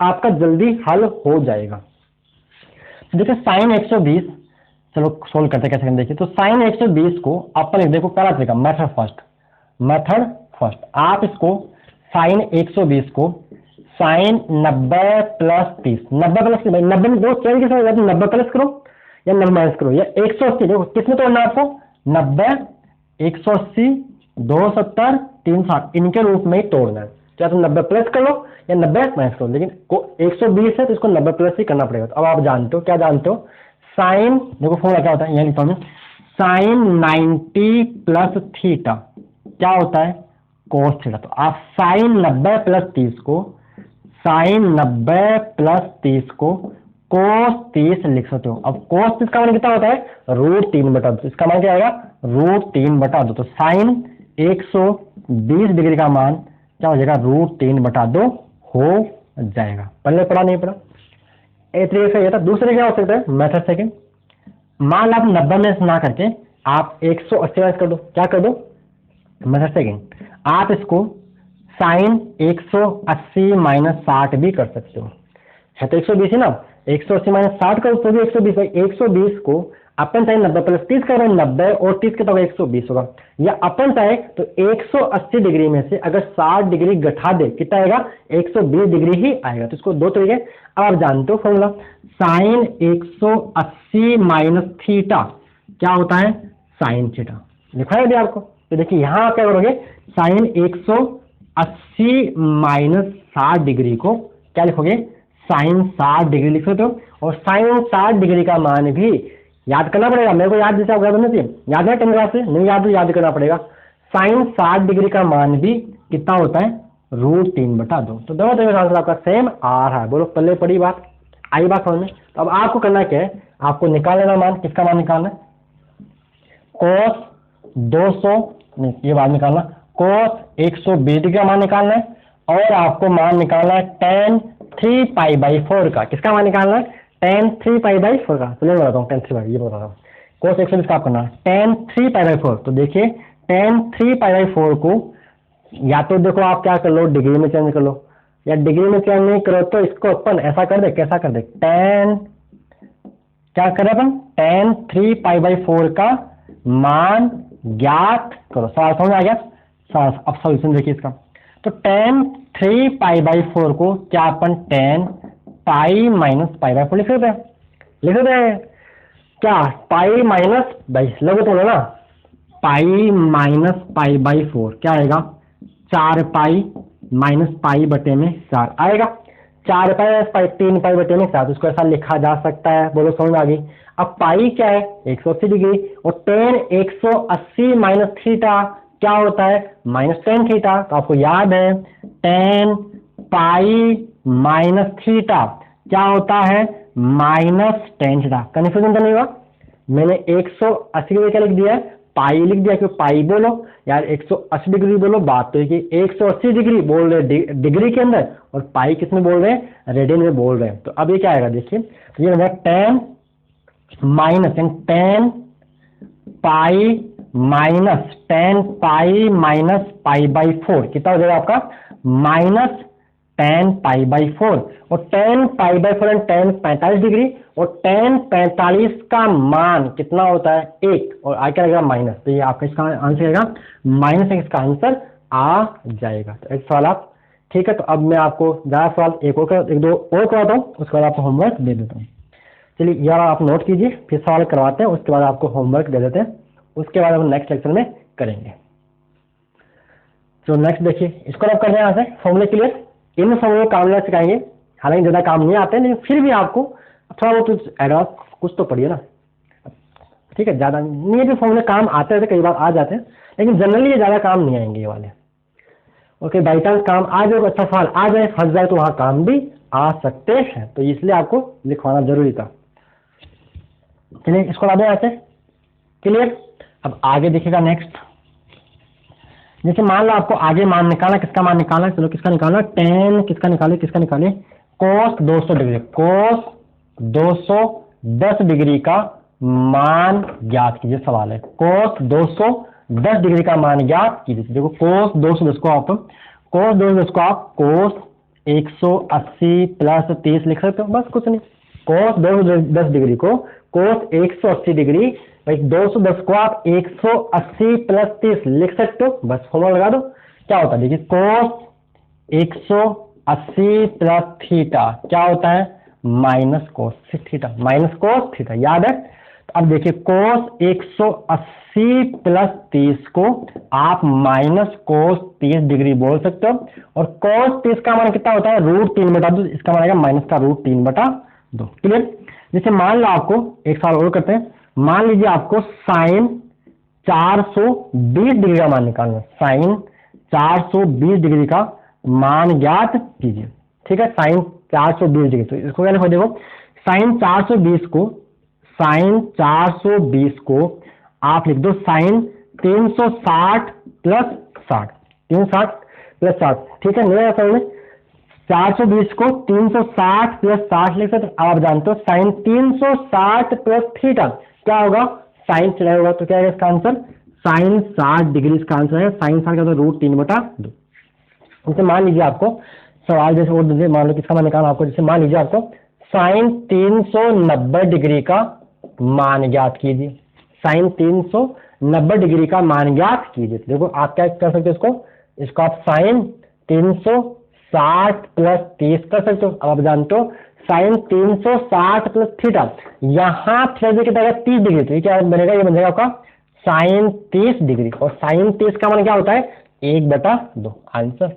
आपका जल्दी हल हो जाएगा। देखिए साइन 120, चलो सोल्व करते कैसे करें देखिए। तो साइन 120 को अपन देखो पहला तरीका, मेथड फर्स्ट। आप इसको साइन 120 को साइन 90 प्लस 30, 90 प्लस 90 में दो चेंज कैसे होगा? 90 प्लस करो या 90 माइनस करो या 180। देखो किसमें तोड़ना है आपको? 90, 180, 270, 360 इनके रूप में ही तोड़ना है। या तो 90 प्लस कर लो या 90 माइनस करो, लेकिन 120 है तो इसको 90 प्लस ही करना पड़ेगा। तो अब आप जानते हो, क्या जानते हो? साइन, देखो फॉर्मूला क्या होता है, यहाँ लिखता हूँ, साइन 90 प्लस थीटा क्या होता है? Cos theta. तो आप साइन 90 प्लस 30 को, साइन 90 प्लस 30 को कोस 30 लिख सकते हो। अब कोस 30 का मान कितना होता है? √3/2। इसका मान क्या आएगा? √3/2। तो साइन 120 डिग्री का मान क्या हो जाएगा? √3/2 हो जाएगा। पहले पढ़ा नहीं पढ़ा? एक तरीके से ये था। दूसरे क्या हो सकता है? Method second. मान आप 90 में ना करके आप 180 कर दो। क्या कर दो? Method second. आप इसको साइन 180 - 60 भी कर सकते हो, है तो 120 है ना। 180 - 60 करो तो भी 120 है। 120 को अपन चाहे 90 प्लस 30 कर रहे हैं, 90 और 30 कितना होगा? 120 होगा। या अपन चाहे तो 180 डिग्री में से अगर 60 डिग्री घटा दे, कितना आएगा? 120 डिग्री ही आएगा। तो इसको दो तरीके। अब आप जानते हो फॉर्मूला, साइन 180 माइनस थीटा क्या होता है? Sine theta. लिखा है अभी आपको। तो देखिए यहां आप क्या करोगे? साइन 180 माइनस 60 डिग्री को क्या लिखोगे? साइन 60 डिग्री लिख सकते हो। और साइन 60 डिग्री का मान भी याद करना पड़ेगा। मेरे को याद जैसे आप याद है 10th क्लास से, नहीं याद तो याद करना पड़ेगा। साइन 60 डिग्री का मान भी कितना होता है? √3/2। तो दोनों तरीके आंसर आपका सेम आ रहा है। बोलो पल्ले पड़ी बात, आई बात समझ में? तो अब आपको करना क्या है? आपको निकाल लेना मान। किसका मान निकालना है? कोस 200 नहीं, ये बात निकालना। कोस 120 डिग्री का मान निकालना है और आपको मान निकालना है tan 3π/4 का। किसका मान निकालना है? tan 3π/4 का। चलिए मैं बताता हूँ tan 3 ये बता रहा हूँ। cos 120 का आप करना है tan 3π/4। तो देखिए tan 3π/4 को या तो देखो आप क्या कर लो, डिग्री में चेंज कर लो, या डिग्री में चेंज नहीं करो तो इसको अपन ऐसा कर दे। कैसा कर दे? tan क्या करें अपन? tan 3π/4 का मान ज्ञात करो। सवाल समझ आ गया? अब सॉल्यूशन देखिए इसका। तो tan 3π/4 को क्या अपन tan π-π/4 लिख देते हैं? लिख देते हैं क्या? पाई माइनस बाई लोगे तो ना, π-π/4 क्या आएगा? 4π माइनस पाई बटे में 4 आएगा। 4π 3π बटे में 7, उसको ऐसा लिखा जा सकता है। बोलो समझ में आ गई? अब पाई क्या है? 180 डिग्री, और tan 180 माइनस थीटा क्या होता है? -tan theta. तो आपको याद है tan पाई माइनस थीटा क्या होता है? -tan theta. कन्फ्यूजन तो नहीं हुआ? मैंने 180 डिग्री क्या लिख दिया है? पाई लिख दिया। क्यों पाई बोलो यार? 180 डिग्री बोलो, बात तो है कि 180 डिग्री बोल रहे डिग्री के अंदर, और पाई किस में बोल रहे हैं? रेडियन में बोल रहे हैं। तो अब ये क्या आएगा? देखिए ये बन tan minus tan pi minus tan pi minus π/4 कितना हो जाएगा आपका? tan π/4। और tan π/4 एंड tan 45 डिग्री, और tan 45 का मान कितना होता है? 1, और आ क्या लगेगा? माइनस। तो ये आपका इसका आंसर आएगा -1 का आंसर आ जाएगा। तो एक सवाल आप ठीक है। तो अब मैं आपको ज्यादा सवाल एक दो और करवाता हूँ, उसके बाद आपको होमवर्क दे देता हूँ। चलिए यार आप नोट कीजिए, फिर सवाल करवाते हैं, उसके बाद आपको होमवर्क दे देते हैं, उसके बाद हम नेक्स्ट लेक्चर में करेंगे। तो नेक्स्ट देखिए, इसको आप कर रहे हैं यहाँ से फॉर्मूले क्लियर। इन फॉर्मूले काम सिखाएंगे, हालांकि ज्यादा काम नहीं आते हैं, लेकिन फिर भी आपको थोड़ा बहुत एडवांस कुछ तो पढ़िए ना, ठीक है। ज्यादा ये भी फॉर्मूले काम आते रहते, कई बार आ जाते हैं, लेकिन जनरली ये ज्यादा काम नहीं आएंगे ये वाले। ओके, बाई चांस काम आ जाए, अच्छा सवाल आ जाए, फंस जाए, तो वहां काम भी आ सकते हैं, तो इसलिए आपको लिखवाना जरूरी था। चलिए इसको ला दें यहाँ से क्लियर। अब आगे देखिएगा नेक्स्ट, जैसे मान लो आपको आगे मान निकालना, किसका मान निकालना है? चलो किसका निकालना? tan किसका निकाले? cos 200 डिग्री, cos 210 डिग्री का मान ज्ञात कीजिए। सवाल है cos 210 डिग्री का मान ज्ञात कीजिए। देखो cos 210 को आप cos 180 प्लस 30 लिख सकते हो, बस कुछ नहीं। cos 210 डिग्री को cos 180 डिग्री, भाई 210 को आप 180 प्लस 30 लिख सकते हो, बस फॉर्मूला लगा दो। क्या होता है? देखिए cos 180 प्लस थीटा क्या होता है? माइनस cos थीटा, याद है? तो अब देखिए cos 180 प्लस 30 को आप माइनस cos 30 डिग्री बोल सकते हो, और cos 30 का मान कितना होता है? √3/2। इसका मान आएगा माइनस का √3/2। क्लियर। जैसे मान लो आपको एक सवाल और करते हैं, मान लीजिए आपको sin 420 डिग्री का मान निकालना है। sin 420 डिग्री का मान ज्ञात कीजिए, ठीक है। sin 420 डिग्री, तो इसको क्या लिखो? देखो sin 420 को आप लिख दो sin 360 प्लस 60, 360 प्लस 60, ठीक है। नहीं समझ में? 420 को 360 प्लस 60 लिख सकते। अब आप जानते हो sin 360 प्लस थीटा क्या होगा? sin थीटा होगा। तो क्या है इसका आंसर? sin 60 डिग्री इसका आंसर है। sin 60 का तो √3/2। जैसे मान लीजिए आपको सवाल जैसे और दीजिए, मान लो किसका मान निकालना आपको, जैसे मान लीजिए आपको sin 390 डिग्री का मान ज्ञात कीजिए। sin 390 डिग्री का मान ज्ञात कीजिए। देखो आप क्या कर सकते हो, इसको आप sin 360 प्लस 30 कर सकते हो। अब आप जानते हो sin 360 प्लस थीटा, यहाँ थीटा कितना है? 30 डिग्री, तो ये क्या बनेगा? ये बनेगा आपका sin 30 डिग्री, और sin 30 का मान क्या होता है? 1/2 आंसर।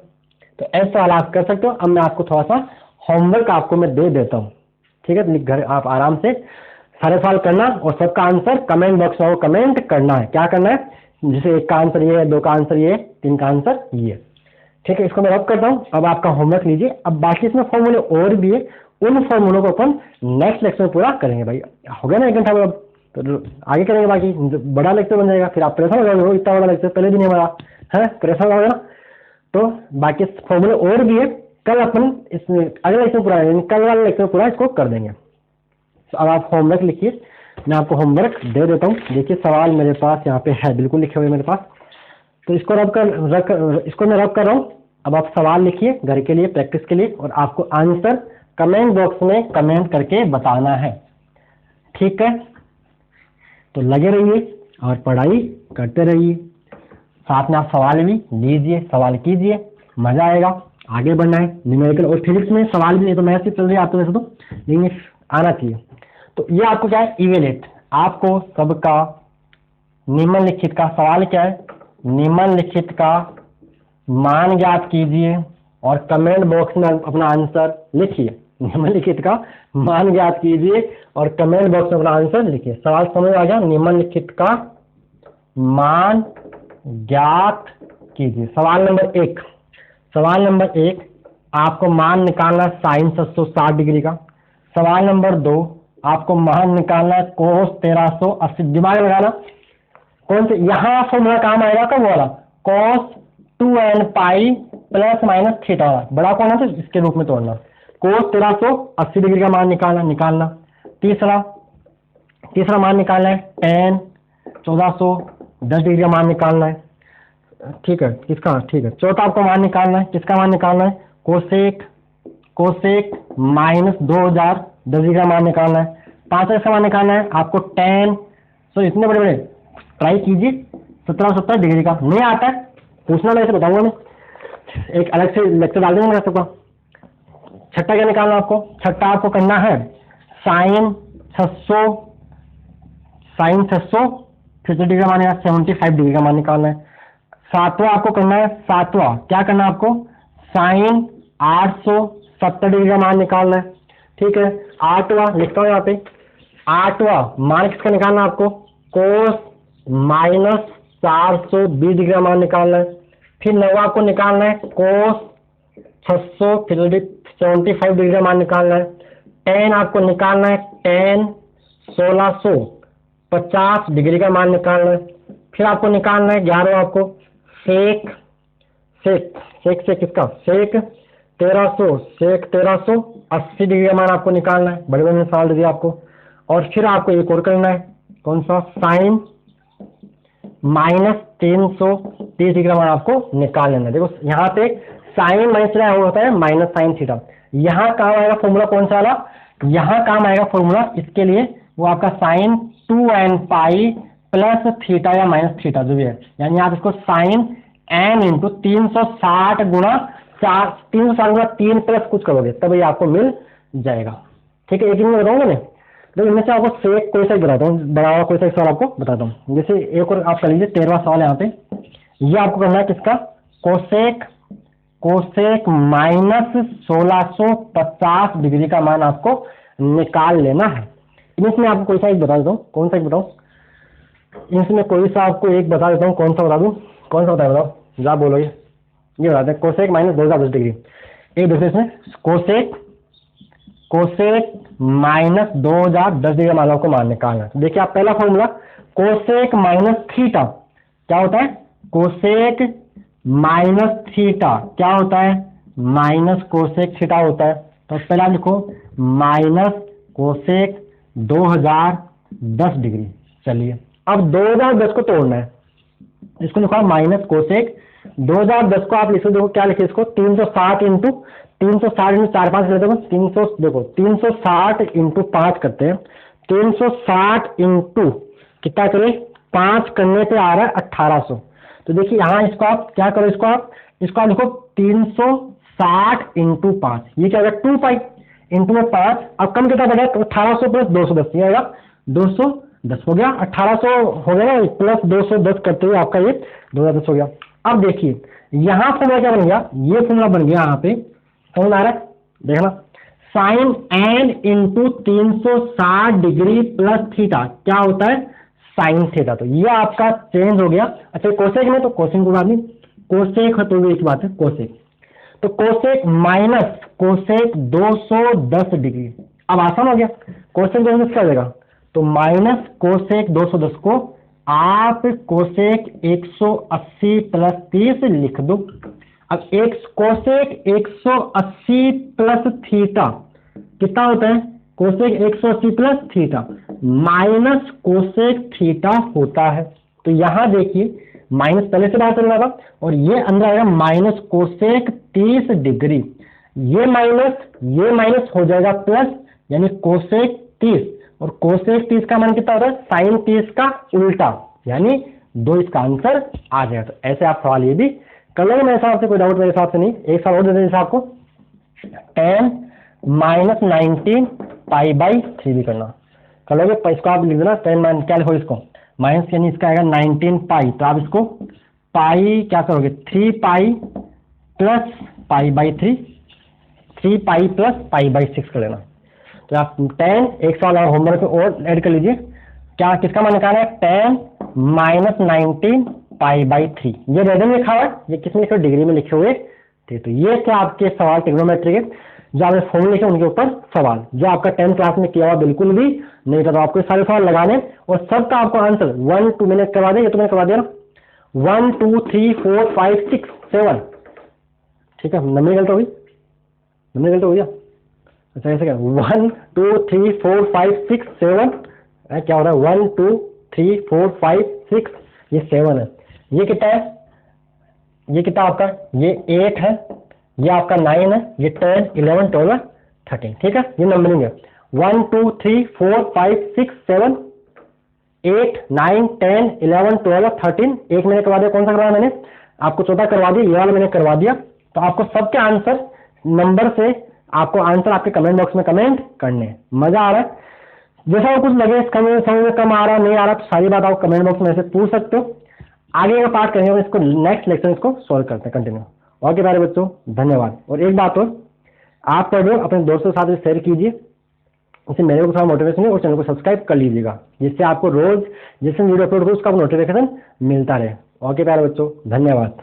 तो ऐसा सवाल आप कर सकते हो। अब मैं आपको थोड़ा सा होमवर्क आपको मैं दे देता हूँ, ठीक है। घर आप आराम से सारे सवाल करना, और सबका आंसर कमेंट बॉक्स में कमेंट करना है। क्या करना है? जैसे 1 का आंसर ये है, 2 का आंसर ये, 3 का आंसर ये, ठीक है। इसको मैं रब करता हूँ। अब आपका होमवर्क लीजिए। अब बाकी इसमें फॉर्मूले और भी है, उन फॉर्मूलों को अपन नेक्स्ट लेक्चर में पूरा करेंगे। भाई हो गया ना 1 घंटा में, अब तो आगे करेंगे। बाकी बड़ा लेक्चर बन जाएगा, फिर आप परेशान हो जाओगे, इतना बड़ा लेक्चर पहले दिन हमारा है, परेशान हो गया ना। तो बाकी फॉर्मूले और भी है, कल अपन इसमें अगले लेक्चर पूरा, कल वाले लेक्चर पूरा इसको कर देंगे। तो अब आप होमवर्क लिखिए, मैं आपको होमवर्क दे देता हूँ। देखिए सवाल मेरे पास यहाँ पे है, बिल्कुल लिखे हुए मेरे पास। तो इसको इसको मैं रब कर रहा हूँ। अब आप सवाल लिखिए घर के लिए, प्रैक्टिस के लिए, और आपको आंसर कमेंट बॉक्स में कमेंट करके बताना है, ठीक है। तो लगे रहिए और पढ़ाई करते रहिए, साथ में आप सवाल भी लीजिए, सवाल कीजिए, मजा आएगा, आगे बढ़ना है। न्यूमेरिकल और फिजिक्स में सवाल भी नहीं तो मैथ से चल रही है आपको, वैसे तो लेकिन आना चाहिए। तो ये आपको क्या है, इवेलेट, आपको सबका निम्नलिखित का सवाल क्या है, निम्नलिखित का मान ज्ञात कीजिए और कमेंट बॉक्स में अपना आंसर लिखिए। निम्नलिखित का मान ज्ञात कीजिए और कमेंट बॉक्स में अपना आंसर लिखिए। सवाल समझ आ गया, निम्नलिखित का मान ज्ञात कीजिए। सवाल नंबर 1, सवाल नंबर 1 आपको मान निकालना साइन 760 डिग्री का। सवाल नंबर 2 आपको मान निकालना है कोस 1380। दिमाग लगाना कौन से, यहाँ फॉर्मूला काम आएगा कब वाला, cos 2n pi plus minus theta वाला, बड़ा कौन है तो इसके रूप में तोड़ना। कोस 1380 डिग्री का मान निकालना। तीसरा मान निकालना है tan 1410 डिग्री का मान निकालना है, ठीक है। किसका, ठीक है। चौथा आपको मान निकालना है, किसका मान निकालना है, कोसेक माइनस 2010 डिग्री का मान निकालना है। पांचवा इसका मान निकालना है आपको tan, तो इतने बड़े बड़े ट्राई कीजिए 1770 डिग्री का। नहीं आता है पूछना, मैं इसे बताऊंगा, मैं एक अलग से लेक्चर डाल देंगे सबका। छठा क्या निकालना आपको, छठा आपको करना है साइन 650 डिग्री का मान, 75 डिग्री का मान निकालना है। सातवां आपको करना है, सातवां क्या करना है आपको, साइन 870 डिग्री का मान निकालना है, ठीक है। आठवां लिखता हूँ यहाँ पे, आठवां मान किसका निकालना है आपको, कोस माइनस 420 डिग्री का मान निकालना है। फिर नौवां आपको निकालना है कोस 675 डिग्री का मान निकालना है। tan आपको निकालना है tan 1650 डिग्री का मान निकालना है। फिर आपको निकालना है 11वां आपको सेक किसका, सेक 1380 डिग्री का मान आपको निकालना है, बड़े बड़े सवाल दे दिया आपको। और फिर आपको एक और करना है, कौन सा, साइन माइनस 330 डिग्री का मान आपको निकाल लेना है। देखो यहाँ पे साइन माइनस होता है माइनस साइन थीटा, यहाँ काम आएगा फॉर्मूला कौन सा वाला, यहाँ काम आएगा फॉर्मूला इसके लिए वो आपका sine 2n pi plus theta या माइनस थीटा जो भी है, यानी आप इसको साइन n इंटू 360 गुणा 3 प्लस कुछ करोगे तब ये आपको मिल जाएगा, ठीक है। एक ही में बताऊंगा मैं, तो इनमें से आपको सेक कोई सा बताता हूँ, बड़ा हुआ कोई सा सवाल आपको बताता हूँ। जैसे एक और आप कर लीजिए 13वां सवाल यहाँ पे, ये आपको करना है किसका, कोसेक माइनस 1650 डिग्री का मान आपको निकाल लेना है। इनमें आपको कोई सा एक बता देता हूँ, कौन सा एक बताऊँ, इनमें कोई सा आपको एक बता देता हूँ, कौन सा बता दूँ, कौन सा बताया बताओ, जब बोलोगे ये बताते हैं। कोसेक माइनस 2010 डिग्री, एक दूसरे इसमें कोसेक माइनस 2010 डिग्री मान को मान निकालना है। देखिए आप पहला फॉर्मूला कोसेक माइनस थीटा क्या होता है, कोसेक माइनस थीटा क्या होता है, माइनस कोसेक थीटा होता है। तो पहला लिखो माइनस कोसेक 2010 डिग्री। चलिए अब 2010 को तोड़ना है, इसको लिखा माइनस कोसेक 2010 को आप लिखो, देखो क्या लिखे इसको 360 इंटू 4 5 ले देखो 300, देखो 360 इंटू 5 करते हैं, 360 इंटू कितना करें 5 करने पे आ रहा है 1800। तो देखिए यहाँ इसको आप क्या करो, इसको आप लिखो 360 इंटू 5, ये क्या होगा 2 पाई इंटू में 5, अब कम कितना बढ़ा तो 1800 प्लस 210, ये आएगा 210 हो गया, 1800 हो गया ना प्लस 210 करते हुए आपका ये 2010 हो गया। अब देखिए यहाँ फॉर्मूला क्या बन गया, ये फॉर्मूला बन गया यहाँ पे, समझ आ रहा है, देखना sine n into 360 degree plus theta क्या होता है साइन थीटा। तो ये आपका चेंज हो गया। अच्छा कोसेक में तो कोसेक को बात नहीं, कोसेक है तो एक बात है कोसेक, तो कोसेक माइनस कोसेक 210 डिग्री, अब आसान हो गया, कोसेक 210 क्या हो जाएगा, तो माइनस कोसेक 210 को आप कोसेक 180 प्लस 30 लिख दो। अब एक्स कोसेक 180 प्लस थीटा कितना होता है, cosec 180 plus theta minus cosec theta होता है। तो यहां देखिए माइनस पहले से बाहर चल रहा था और ये अंदर आएगा माइनस कोसेक 30 डिग्री, ये माइनस हो जाएगा प्लस, यानी कोसेक 30, और कोसेक 30 का मान कितना होता है, साइन 30 का उल्टा, यानी 2 इसका आंसर आ जाएगा। तो ऐसे आप सवाल ये भी कर लोगे मेरे हिसाब से, कोई डाउट मेरे हिसाब से नहीं। एक सवाल और दे दें आपको, 10 माइनस 19 पाई बाई 3 भी करना कर लोगे। इसको आप लिख देना 10 क्या लिखो इसको माइनस, यानी इसका आएगा 19 पाई, तो आप इसको पाई क्या करोगे 3 pi plus pi by 3, 3 pi plus pi by 6 कर लेना। तो आप 10, एक सवाल और होमवर्क और ऐड कर लीजिए, क्या किसका मान निकालना है, 10 माइनस 19 पाई बाई 3। ये रेडियन लिखा हुआ है, ये किसमें लिखे हुए, डिग्री में लिखे हुए थे। तो ये क्या आपके सवाल ट्रिग्नोमेट्री के जो आपने फॉर्मूले लिखे उनके ऊपर सवाल, जो आपका 10th क्लास में किया हुआ बिल्कुल भी नहीं था। तो आपको सारे सवाल लगाने और सबका आपको आंसर 1 2 मैंने करवा दिया, ये तो मैंने करवा दिया ना, 1 2 3 4 5 6 7, ठीक है, नंबर गलत हो गई, नंबर गलत हो गया। अच्छा ऐसे क्या 1 2 3 4 5 6 7, क्या हो रहा है 1 2 3 4 5 6, ये 7 है। ये कितना है, ये कितना आपका, ये 8 है, ये आपका 9 है, ये 10 11 12 13, ठीक है, ये नंबरिंग है 1 2 3 4 5 6 7 8 9 10 11 12 13। एक मैंने करवा दिया, कौन सा करवाया मैंने, आपको 14 करवा दिया, ये वाला मैंने करवा दिया। तो आपको सबके आंसर नंबर से आपको आंसर आपके कमेंट बॉक्स में कमेंट करने। मजा आ रहा है, जैसा कुछ लगे समझ में कम आ रहा नहीं आ रहा तो सारी बात आप कमेंट बॉक्स में से पूछ सकते हो। आगे का पार्ट करेंगे, इसको नेक्स्ट लेक्चर इसको सॉल्व करते हैं कंटिन्यू। ओके प्यारे बच्चों, धन्यवाद। और एक बात और, आप पढ़ रहे हो अपने दोस्तों के साथ शेयर कीजिए, इससे मेरे को थोड़ा मोटिवेशन है, और चैनल को सब्सक्राइब कर लीजिएगा, जिससे आपको रोज जैसे वीडियो अपलोड हो उसका नोटिफिकेशन मिलता रहे। ओके प्यारे बच्चों, धन्यवाद।